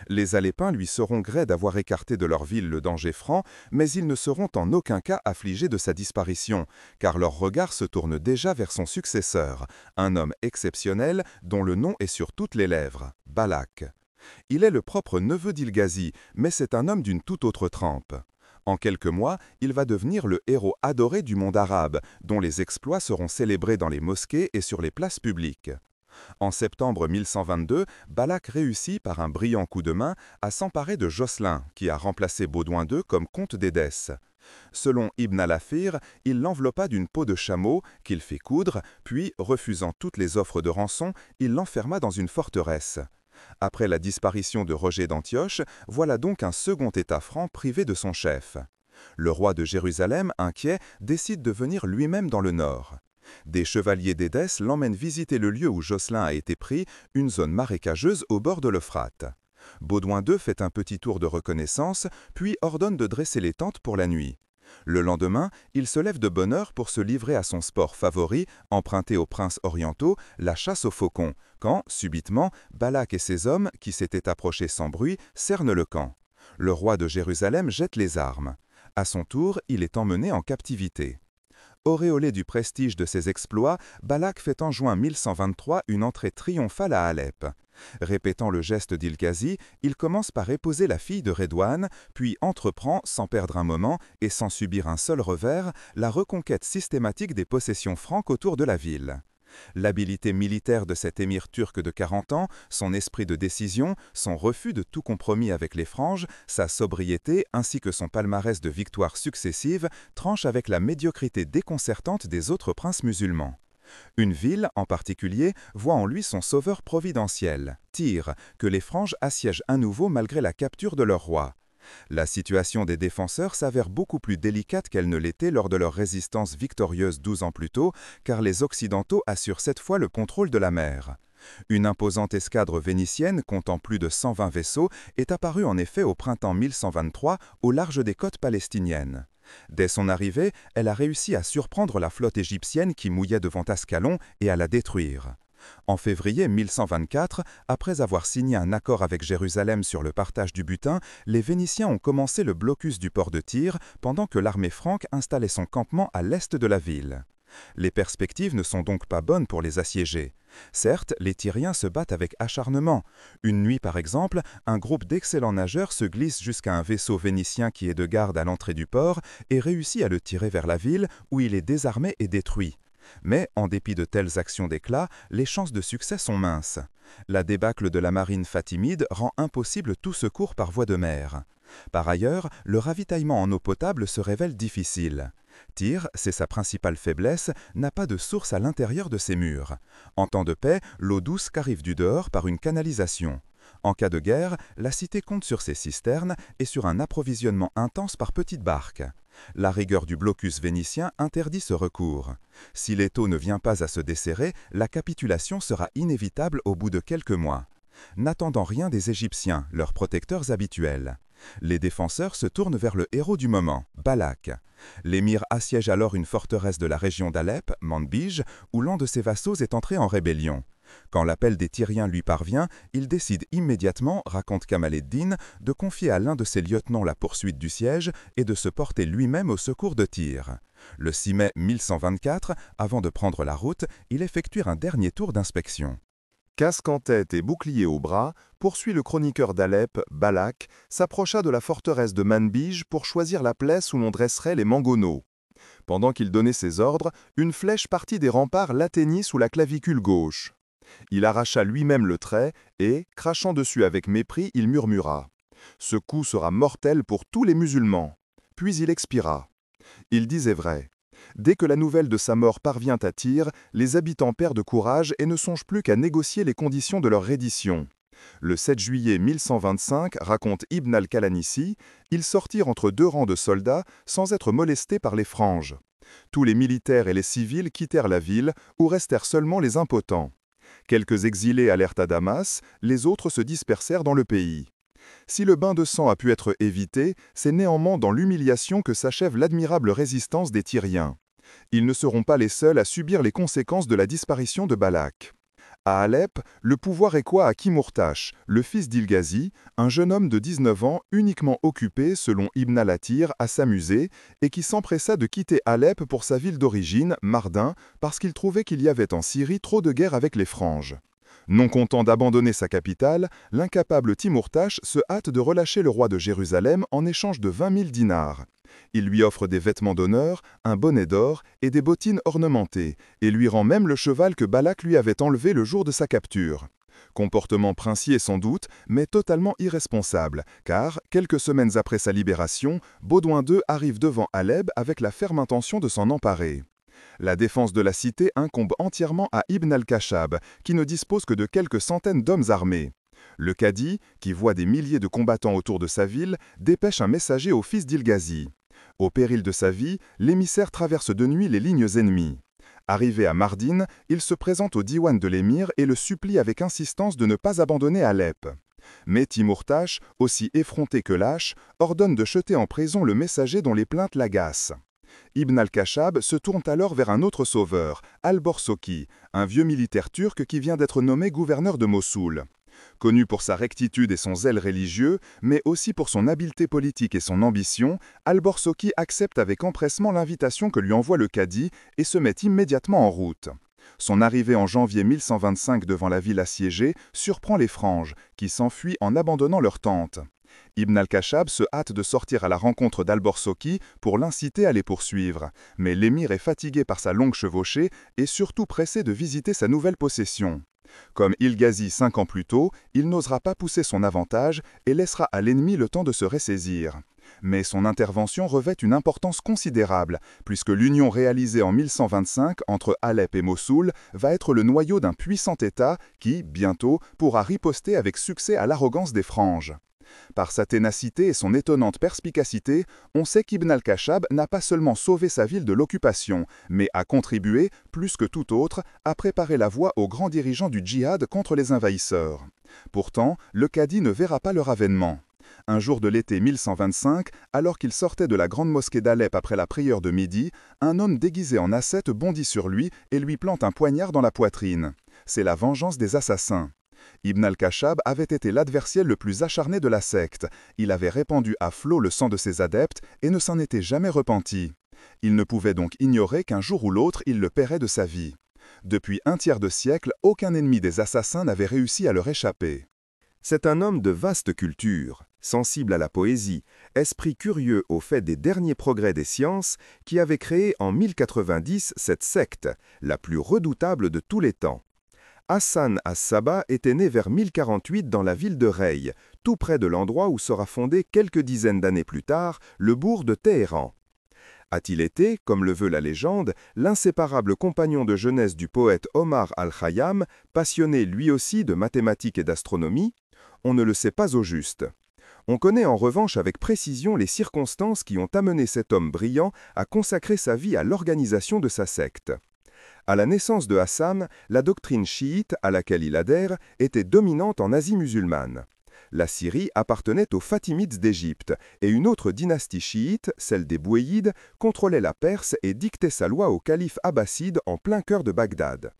Les Alépins lui sauront gré d'avoir écarté de leur ville le danger franc, mais ils ne seront en aucun cas affligés de sa disparition, car leur regard se tourne déjà vers son successeur, un homme exceptionnel dont le nom est sur toutes les lèvres, Balak. Il est le propre neveu d'Il-Ghazi, mais c'est un homme d'une toute autre trempe. En quelques mois, il va devenir le héros adoré du monde arabe, dont les exploits seront célébrés dans les mosquées et sur les places publiques. En septembre 1122, Balak réussit par un brillant coup de main à s'emparer de Josselin, qui a remplacé Baudouin II comme comte d'Édesse. Selon Ibn al-Athir, il l'enveloppa d'une peau de chameau qu'il fit coudre, puis, refusant toutes les offres de rançon, il l'enferma dans une forteresse. Après la disparition de Roger d'Antioche, voilà donc un second État franc privé de son chef. Le roi de Jérusalem, inquiet, décide de venir lui-même dans le nord. Des chevaliers d'Édesse l'emmènent visiter le lieu où Josselin a été pris, une zone marécageuse au bord de l'Euphrate. Baudouin II fait un petit tour de reconnaissance, puis ordonne de dresser les tentes pour la nuit. Le lendemain, il se lève de bonne heure pour se livrer à son sport favori, emprunté aux princes orientaux, la chasse aux faucons, quand, subitement, Balak et ses hommes, qui s'étaient approchés sans bruit, cernent le camp. Le roi de Jérusalem jette les armes. À son tour, il est emmené en captivité. Auréolé du prestige de ses exploits, Balak fait en juin 1123 une entrée triomphale à Alep. Répétant le geste d'Il-Ghazi, il commence par épouser la fille de Redouane, puis entreprend, sans perdre un moment et sans subir un seul revers, la reconquête systématique des possessions franques autour de la ville. L'habileté militaire de cet émir turc de 40 ans, son esprit de décision, son refus de tout compromis avec les franges, sa sobriété ainsi que son palmarès de victoires successives tranchent avec la médiocrité déconcertante des autres princes musulmans. Une ville, en particulier, voit en lui son sauveur providentiel, Tyr, que les franges assiègent à nouveau malgré la capture de leur roi. La situation des défenseurs s'avère beaucoup plus délicate qu'elle ne l'était lors de leur résistance victorieuse 12 ans plus tôt, car les Occidentaux assurent cette fois le contrôle de la mer. Une imposante escadre vénitienne comptant plus de 120 vaisseaux est apparue en effet au printemps 1123 au large des côtes palestiniennes. Dès son arrivée, elle a réussi à surprendre la flotte égyptienne qui mouillait devant Ascalon et à la détruire. En février 1124, après avoir signé un accord avec Jérusalem sur le partage du butin, les Vénitiens ont commencé le blocus du port de Tyr pendant que l'armée franque installait son campement à l'est de la ville. Les perspectives ne sont donc pas bonnes pour les assiégés. Certes, les Tyriens se battent avec acharnement. Une nuit, par exemple, un groupe d'excellents nageurs se glisse jusqu'à un vaisseau vénitien qui est de garde à l'entrée du port et réussit à le tirer vers la ville où il est désarmé et détruit. Mais, en dépit de telles actions d'éclat, les chances de succès sont minces. La débâcle de la marine fatimide rend impossible tout secours par voie de mer. Par ailleurs, le ravitaillement en eau potable se révèle difficile. Tyr, c'est sa principale faiblesse, n'a pas de source à l'intérieur de ses murs. En temps de paix, l'eau douce qu'arrive du dehors par une canalisation. En cas de guerre, la cité compte sur ses cisternes et sur un approvisionnement intense par petites barques. La rigueur du blocus vénitien interdit ce recours. Si l'étau ne vient pas à se desserrer, la capitulation sera inévitable au bout de quelques mois. N'attendant rien des Égyptiens, leurs protecteurs habituels. Les défenseurs se tournent vers le héros du moment, Balak. L'émir assiège alors une forteresse de la région d'Alep, Manbij, où l'un de ses vassaux est entré en rébellion. Quand l'appel des Tyriens lui parvient, il décide immédiatement, raconte Kamal ed-Din, de confier à l'un de ses lieutenants la poursuite du siège et de se porter lui-même au secours de Tyr. Le 6 mai 1124, avant de prendre la route, il effectue un dernier tour d'inspection. Casque en tête et bouclier au bras, poursuit le chroniqueur d'Alep, Balak, s'approcha de la forteresse de Manbij pour choisir la place où l'on dresserait les mangonneaux. Pendant qu'il donnait ses ordres, une flèche partie des remparts l'atteignit sous la clavicule gauche. Il arracha lui-même le trait et, crachant dessus avec mépris, il murmura « Ce coup sera mortel pour tous les musulmans ». Puis il expira. Il disait vrai. Dès que la nouvelle de sa mort parvient à Tyr, les habitants perdent courage et ne songent plus qu'à négocier les conditions de leur reddition. Le 7 juillet 1125, raconte Ibn al-Kalanissi, ils sortirent entre deux rangs de soldats sans être molestés par les franges. Tous les militaires et les civils quittèrent la ville, où restèrent seulement les impotents. Quelques exilés allèrent à Damas, les autres se dispersèrent dans le pays. Si le bain de sang a pu être évité, c'est néanmoins dans l'humiliation que s'achève l'admirable résistance des Tyriens. Ils ne seront pas les seuls à subir les conséquences de la disparition de Balak. À Alep, le pouvoir est quoi à Kimurtash, le fils d'Il-Ghazi, un jeune homme de 19 ans uniquement occupé, selon Ibn al-Athir, à s'amuser, et qui s'empressa de quitter Alep pour sa ville d'origine, Mardin, parce qu'il trouvait qu'il y avait en Syrie trop de guerre avec les franges. Non content d'abandonner sa capitale, l'incapable Timurtash se hâte de relâcher le roi de Jérusalem en échange de 20 000 dinars. Il lui offre des vêtements d'honneur, un bonnet d'or et des bottines ornementées, et lui rend même le cheval que Balak lui avait enlevé le jour de sa capture. Comportement princier sans doute, mais totalement irresponsable, car, quelques semaines après sa libération, Baudouin II arrive devant Aleb avec la ferme intention de s'en emparer. La défense de la cité incombe entièrement à Ibn al-Kashab, qui ne dispose que de quelques centaines d'hommes armés. Le cadi, qui voit des milliers de combattants autour de sa ville, dépêche un messager au fils d'Il-Ghazi. Au péril de sa vie, l'émissaire traverse de nuit les lignes ennemies. Arrivé à Mardin, il se présente au diwan de l'émir et le supplie avec insistance de ne pas abandonner Alep. Mais Timurtash, aussi effronté que lâche, ordonne de jeter en prison le messager dont les plaintes l'agacent. Ibn al-Khashab se tourne alors vers un autre sauveur, al-Borsoki, un vieux militaire turc qui vient d'être nommé gouverneur de Mossoul. Connu pour sa rectitude et son zèle religieux, mais aussi pour son habileté politique et son ambition, al-Borsoki accepte avec empressement l'invitation que lui envoie le cadi et se met immédiatement en route. Son arrivée en janvier 1125 devant la ville assiégée surprend les Franges, qui s'enfuient en abandonnant leurs tentes. Ibn al-Khashab se hâte de sortir à la rencontre d'al-Borsoki pour l'inciter à les poursuivre, mais l'émir est fatigué par sa longue chevauchée et surtout pressé de visiter sa nouvelle possession. Comme Il-Ghazi 5 ans plus tôt, il n'osera pas pousser son avantage et laissera à l'ennemi le temps de se ressaisir. Mais son intervention revêt une importance considérable, puisque l'union réalisée en 1125 entre Alep et Mossoul va être le noyau d'un puissant État qui, bientôt, pourra riposter avec succès à l'arrogance des Franges. Par sa ténacité et son étonnante perspicacité, on sait qu'Ibn al-Khashab n'a pas seulement sauvé sa ville de l'occupation, mais a contribué, plus que tout autre, à préparer la voie aux grands dirigeants du djihad contre les envahisseurs. Pourtant, le cadi ne verra pas leur avènement. Un jour de l'été 1125, alors qu'il sortait de la grande mosquée d'Alep après la prière de midi, un homme déguisé en ascète bondit sur lui et lui plante un poignard dans la poitrine. C'est la vengeance des assassins. Ibn al-Khashab avait été l'adversaire le plus acharné de la secte. Il avait répandu à flot le sang de ses adeptes et ne s'en était jamais repenti. Il ne pouvait donc ignorer qu'un jour ou l'autre il le paierait de sa vie. Depuis un tiers de siècle, aucun ennemi des assassins n'avait réussi à leur échapper. C'est un homme de vaste culture, sensible à la poésie, esprit curieux au fait des derniers progrès des sciences, qui avait créé en 1090 cette secte, la plus redoutable de tous les temps. Hassan as-Sabah était né vers 1048 dans la ville de Rey, tout près de l'endroit où sera fondé quelques dizaines d'années plus tard le bourg de Téhéran. A-t-il été, comme le veut la légende, l'inséparable compagnon de jeunesse du poète Omar al-Khayyam, passionné lui aussi de mathématiques et d'astronomie? On ne le sait pas au juste. On connaît en revanche avec précision les circonstances qui ont amené cet homme brillant à consacrer sa vie à l'organisation de sa secte. À la naissance de Hassan, la doctrine chiite à laquelle il adhère était dominante en Asie musulmane. La Syrie appartenait aux Fatimides d'Égypte, et une autre dynastie chiite, celle des Bouéides, contrôlait la Perse et dictait sa loi au calife abbasside en plein cœur de Bagdad.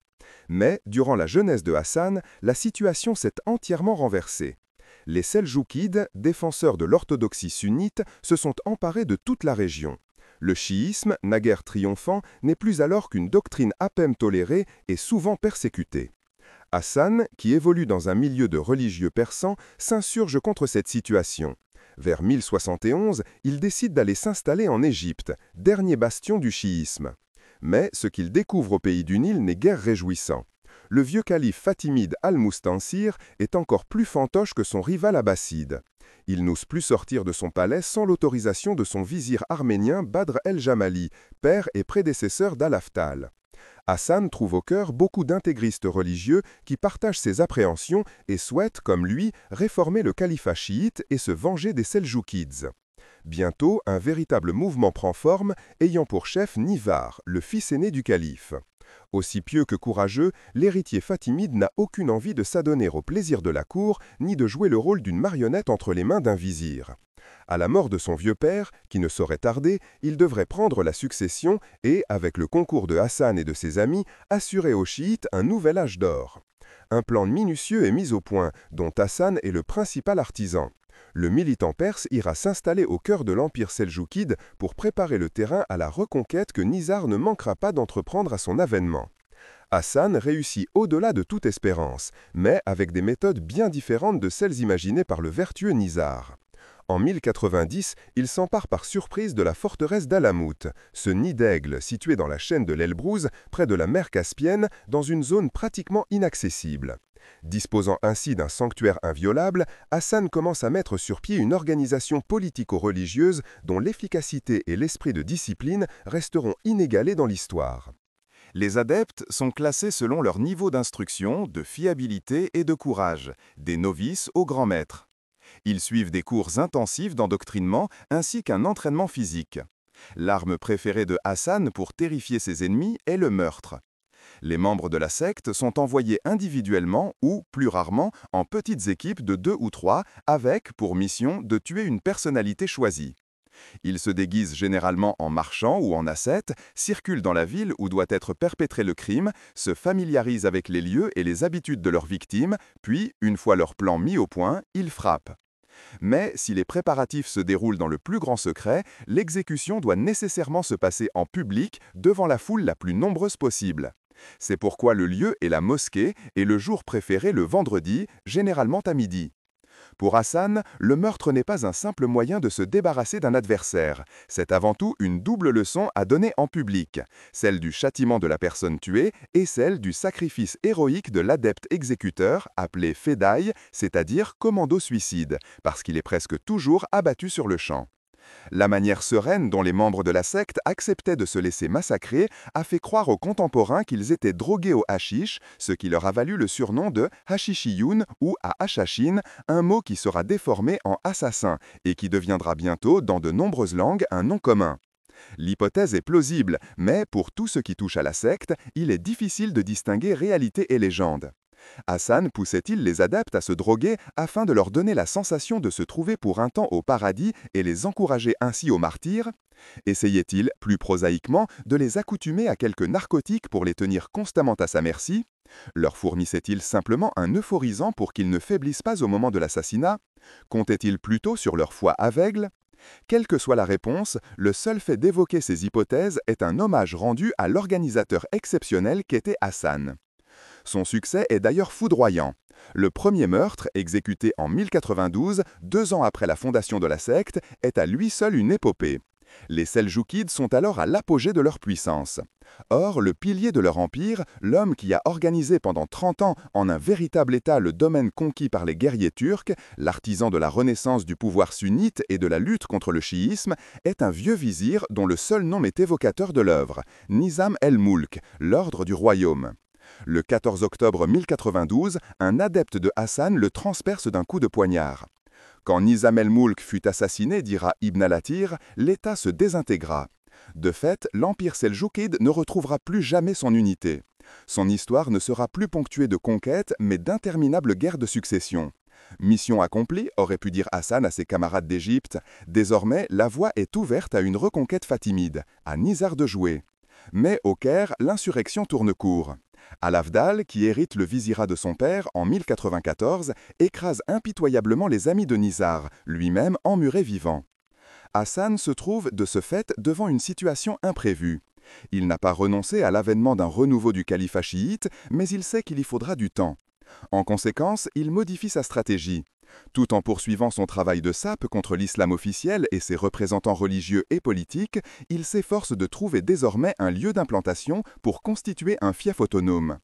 Mais, durant la jeunesse de Hassan, la situation s'est entièrement renversée. Les Seljoukides, défenseurs de l'orthodoxie sunnite, se sont emparés de toute la région. Le chiisme, naguère triomphant, n'est plus alors qu'une doctrine à peine tolérée et souvent persécutée. Hassan, qui évolue dans un milieu de religieux persans, s'insurge contre cette situation. Vers 1071, il décide d'aller s'installer en Égypte, dernier bastion du chiisme. Mais ce qu'il découvre au pays du Nil n'est guère réjouissant. Le vieux calife fatimide al-Mustansir est encore plus fantoche que son rival abbasside. Il n'ose plus sortir de son palais sans l'autorisation de son vizir arménien Badr el-Jamali, père et prédécesseur d'Al-Aftal. Hassan trouve au cœur beaucoup d'intégristes religieux qui partagent ses appréhensions et souhaitent, comme lui, réformer le califat chiite et se venger des Seljoukides. Bientôt, un véritable mouvement prend forme, ayant pour chef Nivar, le fils aîné du calife. Aussi pieux que courageux, l'héritier fatimide n'a aucune envie de s'adonner au plaisir de la cour, ni de jouer le rôle d'une marionnette entre les mains d'un vizir. À la mort de son vieux père, qui ne saurait tarder, il devrait prendre la succession et, avec le concours de Hassan et de ses amis, assurer aux chiites un nouvel âge d'or. Un plan minutieux est mis au point, dont Hassan est le principal artisan. Le militant perse ira s'installer au cœur de l'empire seljoukide pour préparer le terrain à la reconquête que Nizar ne manquera pas d'entreprendre à son avènement. Hassan réussit au-delà de toute espérance, mais avec des méthodes bien différentes de celles imaginées par le vertueux Nizar. En 1090, il s'empare par surprise de la forteresse d'Alamout, ce nid d'aigle situé dans la chaîne de l'Elbrouz, près de la mer Caspienne, dans une zone pratiquement inaccessible. Disposant ainsi d'un sanctuaire inviolable, Hassan commence à mettre sur pied une organisation politico-religieuse dont l'efficacité et l'esprit de discipline resteront inégalés dans l'histoire. Les adeptes sont classés selon leur niveau d'instruction, de fiabilité et de courage, des novices aux grands maîtres. Ils suivent des cours intensifs d'endoctrinement ainsi qu'un entraînement physique. L'arme préférée de Hassan pour terrifier ses ennemis est le meurtre. Les membres de la secte sont envoyés individuellement ou, plus rarement, en petites équipes de 2 ou 3 avec, pour mission, de tuer une personnalité choisie. Ils se déguisent généralement en marchands ou en ascètes, circulent dans la ville où doit être perpétré le crime, se familiarisent avec les lieux et les habitudes de leurs victimes, puis, une fois leur plan mis au point, ils frappent. Mais si les préparatifs se déroulent dans le plus grand secret, l'exécution doit nécessairement se passer en public devant la foule la plus nombreuse possible. C'est pourquoi le lieu est la mosquée et le jour préféré le vendredi, généralement à midi. Pour Hassan, le meurtre n'est pas un simple moyen de se débarrasser d'un adversaire. C'est avant tout une double leçon à donner en public, celle du châtiment de la personne tuée et celle du sacrifice héroïque de l'adepte exécuteur, appelé fedaï, c'est-à-dire commando suicide, parce qu'il est presque toujours abattu sur le champ. La manière sereine dont les membres de la secte acceptaient de se laisser massacrer a fait croire aux contemporains qu'ils étaient drogués au hashish, ce qui leur a valu le surnom de hashishiyun ou à hachachine, un mot qui sera déformé en assassin et qui deviendra bientôt, dans de nombreuses langues, un nom commun. L'hypothèse est plausible, mais pour tout ce qui touche à la secte, il est difficile de distinguer réalité et légende. Hassan poussait-il les adeptes à se droguer afin de leur donner la sensation de se trouver pour un temps au paradis et les encourager ainsi au martyre? Essayait-il, plus prosaïquement, de les accoutumer à quelques narcotiques pour les tenir constamment à sa merci? Leur fournissait-il simplement un euphorisant pour qu'ils ne faiblissent pas au moment de l'assassinat? Comptait-il plutôt sur leur foi aveugle? Quelle que soit la réponse, le seul fait d'évoquer ces hypothèses est un hommage rendu à l'organisateur exceptionnel qu'était Hassan. Son succès est d'ailleurs foudroyant. Le premier meurtre, exécuté en 1092, 2 ans après la fondation de la secte, est à lui seul une épopée. Les Seljoukides sont alors à l'apogée de leur puissance. Or, le pilier de leur empire, l'homme qui a organisé pendant 30 ans en un véritable État le domaine conquis par les guerriers turcs, l'artisan de la renaissance du pouvoir sunnite et de la lutte contre le chiisme, est un vieux vizir dont le seul nom est évocateur de l'œuvre, Nizam el-Mulk, l'ordre du royaume. Le 14 octobre 1092, un adepte de Hassan le transperce d'un coup de poignard. Quand Nizam el-Mulk fut assassiné, dira Ibn al-Athir, l'État se désintégra. De fait, l'empire seljoukide ne retrouvera plus jamais son unité. Son histoire ne sera plus ponctuée de conquêtes, mais d'interminables guerres de succession. Mission accomplie, aurait pu dire Hassan à ses camarades d'Égypte. Désormais, la voie est ouverte à une reconquête fatimide, à Nizar de jouer. Mais au Caire, l'insurrection tourne court. Al-Afdal, qui hérite le vizirat de son père en 1094, écrase impitoyablement les amis de Nizar, lui-même emmuré vivant. Hassan se trouve de ce fait devant une situation imprévue. Il n'a pas renoncé à l'avènement d'un renouveau du califat chiite, mais il sait qu'il y faudra du temps. En conséquence, il modifie sa stratégie. Tout en poursuivant son travail de sape contre l'islam officiel et ses représentants religieux et politiques, il s'efforce de trouver désormais un lieu d'implantation pour constituer un fief autonome.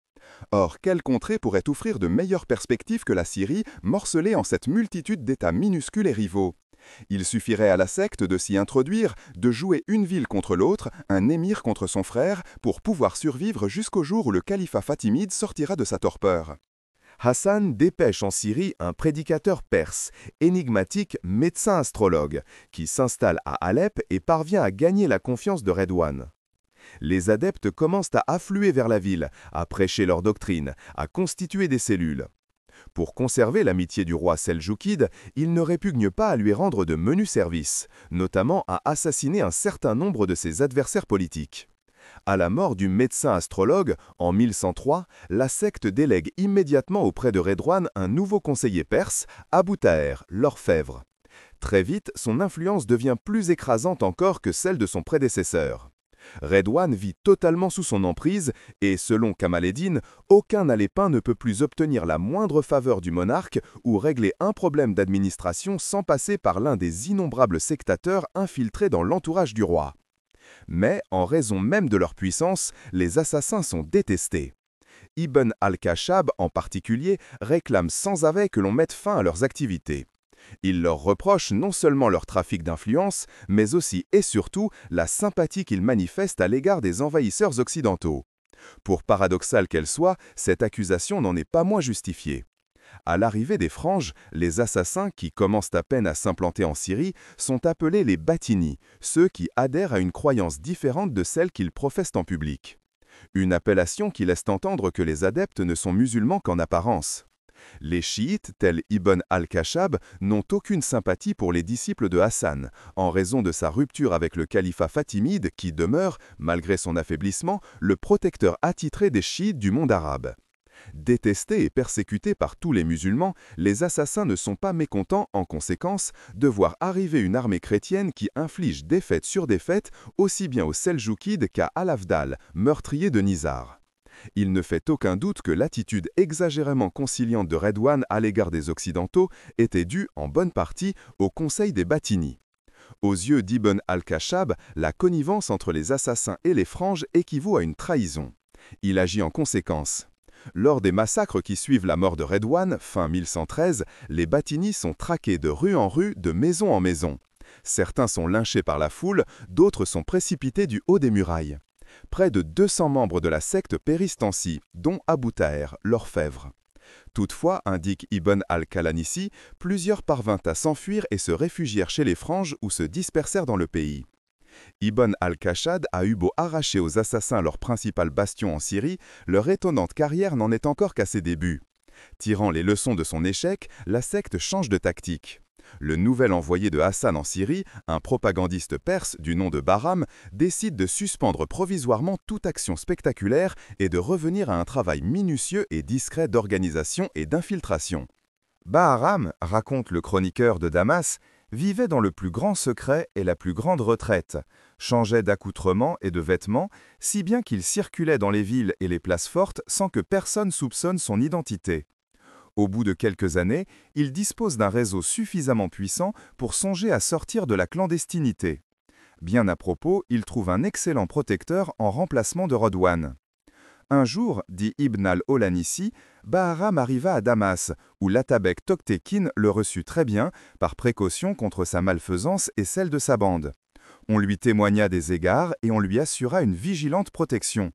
Or, quelle contrée pourrait offrir de meilleures perspectives que la Syrie, morcelée en cette multitude d'États minuscules et rivaux? Il suffirait à la secte de s'y introduire, de jouer une ville contre l'autre, un émir contre son frère, pour pouvoir survivre jusqu'au jour où le califat fatimide sortira de sa torpeur. Hassan dépêche en Syrie un prédicateur perse, énigmatique médecin astrologue, qui s'installe à Alep et parvient à gagner la confiance de Redouane. Les adeptes commencent à affluer vers la ville, à prêcher leur doctrine, à constituer des cellules. Pour conserver l'amitié du roi seljoukide, il ne répugne pas à lui rendre de menus services, notamment à assassiner un certain nombre de ses adversaires politiques. À la mort du médecin astrologue, en 1103, la secte délègue immédiatement auprès de Redouane un nouveau conseiller perse, Abou Taher, l'orfèvre. Très vite, son influence devient plus écrasante encore que celle de son prédécesseur. Redouane vit totalement sous son emprise et, selon Kamal Eddin, aucun alépin ne peut plus obtenir la moindre faveur du monarque ou régler un problème d'administration sans passer par l'un des innombrables sectateurs infiltrés dans l'entourage du roi. Mais, en raison même de leur puissance, les assassins sont détestés. Ibn al-Khashab, en particulier, réclame sans arrêt que l'on mette fin à leurs activités. Il leur reproche non seulement leur trafic d'influence, mais aussi et surtout la sympathie qu'ils manifestent à l'égard des envahisseurs occidentaux. Pour paradoxale qu'elle soit, cette accusation n'en est pas moins justifiée. À l'arrivée des Franges, les assassins qui commencent à peine à s'implanter en Syrie sont appelés les Batini, ceux qui adhèrent à une croyance différente de celle qu'ils professent en public. Une appellation qui laisse entendre que les adeptes ne sont musulmans qu'en apparence. Les chiites, tels Ibn al-Khashab, n'ont aucune sympathie pour les disciples de Hassan, en raison de sa rupture avec le califat fatimide qui demeure, malgré son affaiblissement, le protecteur attitré des chiites du monde arabe. Détestés et persécutés par tous les musulmans, les assassins ne sont pas mécontents, en conséquence, de voir arriver une armée chrétienne qui inflige défaite sur défaite aussi bien aux Seljoukides qu'à Al-Afdal, meurtrier de Nizar. Il ne fait aucun doute que l'attitude exagérément conciliante de Redouane à l'égard des Occidentaux était due, en bonne partie, au conseil des Batini. Aux yeux d'Ibn al-Khashab, la connivence entre les assassins et les franges équivaut à une trahison. Il agit en conséquence. Lors des massacres qui suivent la mort de Redouane, fin 1113, les Batini sont traqués de rue en rue, de maison en maison. Certains sont lynchés par la foule, d'autres sont précipités du haut des murailles. Près de 200 membres de la secte périssent ainsi, dont Abu Taher, l'orfèvre. Toutefois, indique Ibn al-Kalanissi, plusieurs parvinrent à s'enfuir et se réfugièrent chez les franges ou se dispersèrent dans le pays. Ibn al-Khashab a eu beau arracher aux assassins leur principal bastion en Syrie, leur étonnante carrière n'en est encore qu'à ses débuts. Tirant les leçons de son échec, la secte change de tactique. Le nouvel envoyé de Hassan en Syrie, un propagandiste perse du nom de Bahram, décide de suspendre provisoirement toute action spectaculaire et de revenir à un travail minutieux et discret d'organisation et d'infiltration. Bahram, raconte le chroniqueur de Damas, vivait dans le plus grand secret et la plus grande retraite, changeait d'accoutrement et de vêtements, si bien qu'il circulait dans les villes et les places fortes sans que personne soupçonne son identité. Au bout de quelques années, il dispose d'un réseau suffisamment puissant pour songer à sortir de la clandestinité. Bien à propos, il trouve un excellent protecteur en remplacement de Redouane. Un jour, dit Ibn al-Olanissi, Bahram arriva à Damas, où l'Atabek Toktekin le reçut très bien, par précaution contre sa malfaisance et celle de sa bande. On lui témoigna des égards et on lui assura une vigilante protection.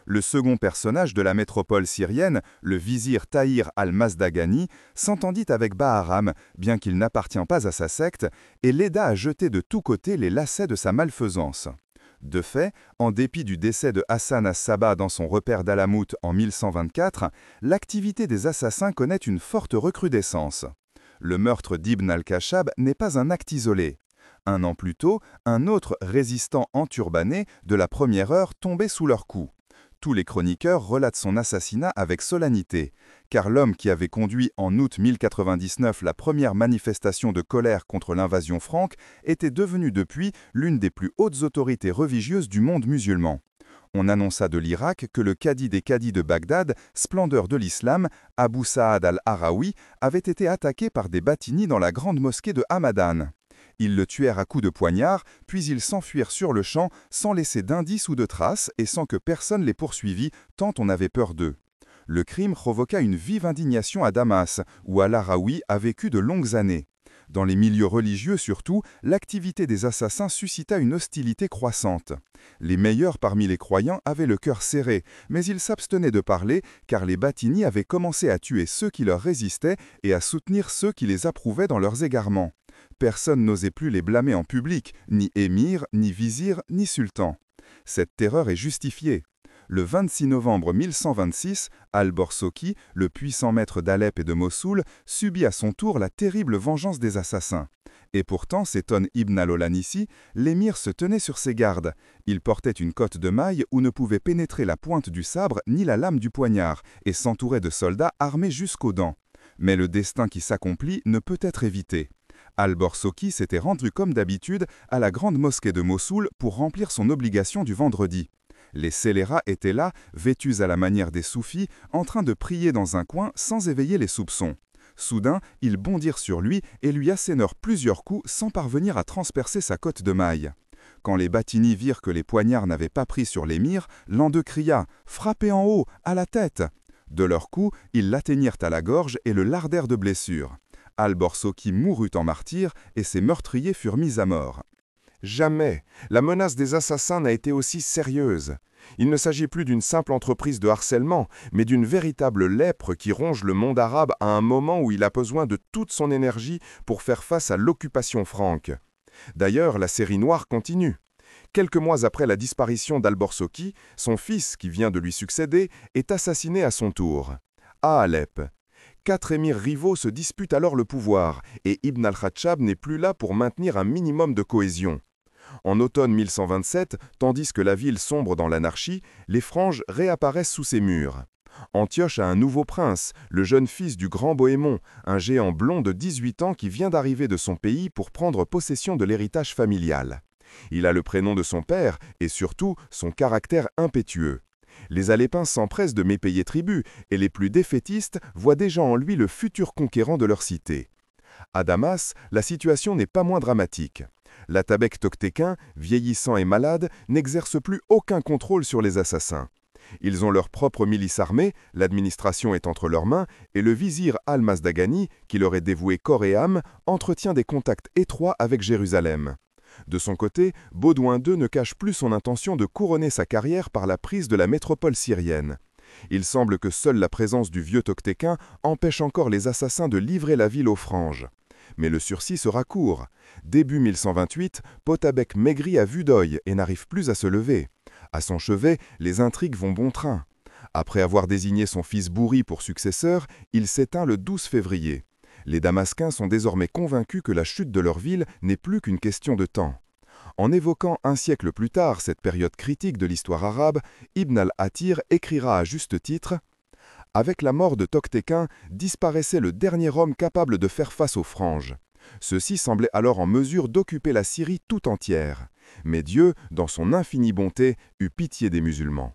Le second personnage de la métropole syrienne, le vizir Tahir al-Mazdagani, s'entendit avec Bahram, bien qu'il n'appartient pas à sa secte, et l'aida à jeter de tous côtés les lacets de sa malfaisance. De fait, en dépit du décès de Hassan as-Sabah dans son repère d'Alamout en 1124, l'activité des assassins connaît une forte recrudescence. Le meurtre d'Ibn al-Khashab n'est pas un acte isolé. Un an plus tôt, un autre résistant enturbané de la première heure tombait sous leur coup. Tous les chroniqueurs relatent son assassinat avec solennité, car l'homme qui avait conduit en août 1099 la première manifestation de colère contre l'invasion franque était devenu depuis l'une des plus hautes autorités religieuses du monde musulman. On annonça de l'Irak que le cadi des cadis de Bagdad, splendeur de l'islam, Abu Saad al-Harawi, avait été attaqué par des Batini dans la grande mosquée de Hamadan. Ils le tuèrent à coups de poignard, puis ils s'enfuirent sur le champ sans laisser d'indices ou de traces et sans que personne les poursuivît, tant on avait peur d'eux. Le crime provoqua une vive indignation à Damas, où Al-Harawi a vécu de longues années. Dans les milieux religieux surtout, l'activité des assassins suscita une hostilité croissante. Les meilleurs parmi les croyants avaient le cœur serré, mais ils s'abstenaient de parler car les Batini avaient commencé à tuer ceux qui leur résistaient et à soutenir ceux qui les approuvaient dans leurs égarements. Personne n'osait plus les blâmer en public, ni émir, ni vizir, ni sultan. Cette terreur est justifiée. Le 26 novembre 1126, al-Borsoki, le puissant maître d'Alep et de Mossoul, subit à son tour la terrible vengeance des assassins. Et pourtant, s'étonne Ibn al-Olanissi, l'émir se tenait sur ses gardes. Il portait une cotte de maille où ne pouvait pénétrer la pointe du sabre ni la lame du poignard, et s'entourait de soldats armés jusqu'aux dents. Mais le destin qui s'accomplit ne peut être évité. Al-Borsoki s'était rendu comme d'habitude à la grande mosquée de Mossoul pour remplir son obligation du vendredi. Les scélérats étaient là, vêtus à la manière des soufis, en train de prier dans un coin sans éveiller les soupçons. Soudain, ils bondirent sur lui et lui assénèrent plusieurs coups sans parvenir à transpercer sa cotte de maille. Quand les Batini virent que les poignards n'avaient pas pris sur l'émir, l'un d'eux cria « Frappez en haut, à la tête !» De leur coup, ils l'atteignirent à la gorge et le lardèrent de blessures. Al-Borsoki mourut en martyr et ses meurtriers furent mis à mort. Jamais la menace des assassins n'a été aussi sérieuse. Il ne s'agit plus d'une simple entreprise de harcèlement, mais d'une véritable lèpre qui ronge le monde arabe à un moment où il a besoin de toute son énergie pour faire face à l'occupation franque. D'ailleurs, la série noire continue. Quelques mois après la disparition d'Al-Borsoki, son fils, qui vient de lui succéder, est assassiné à son tour. À Alep. 4 émirs rivaux se disputent alors le pouvoir, et Ibn al-Khatchab n'est plus là pour maintenir un minimum de cohésion. En automne 1127, tandis que la ville sombre dans l'anarchie, les franges réapparaissent sous ses murs. Antioche a un nouveau prince, le jeune fils du grand Bohémond, un géant blond de 18 ans qui vient d'arriver de son pays pour prendre possession de l'héritage familial. Il a le prénom de son père et surtout son caractère impétueux. Les Alépins s'empressent de mépayer tribut et les plus défaitistes voient déjà en lui le futur conquérant de leur cité. À Damas, la situation n'est pas moins dramatique. L'Atabek toctéquin, vieillissant et malade, n'exerce plus aucun contrôle sur les assassins. Ils ont leur propre milice armée, l'administration est entre leurs mains, et le vizir Al-Mazdagani, qui leur est dévoué corps et âme, entretient des contacts étroits avec Jérusalem. De son côté, Baudouin II ne cache plus son intention de couronner sa carrière par la prise de la métropole syrienne. Il semble que seule la présence du vieux toctéquin empêche encore les assassins de livrer la ville aux franges. Mais le sursis sera court. Début 1128, Potabek maigrit à vue d'œil et n'arrive plus à se lever. À son chevet, les intrigues vont bon train. Après avoir désigné son fils Bourri pour successeur, il s'éteint le 12 février. Les Damascains sont désormais convaincus que la chute de leur ville n'est plus qu'une question de temps. En évoquant un siècle plus tard cette période critique de l'histoire arabe, Ibn al-Athir écrira à juste titre « Avec la mort de Toctéquin, disparaissait le dernier homme capable de faire face aux franges. Ceux-ci semblaient alors en mesure d'occuper la Syrie tout entière. Mais Dieu, dans son infinie bonté, eut pitié des musulmans. »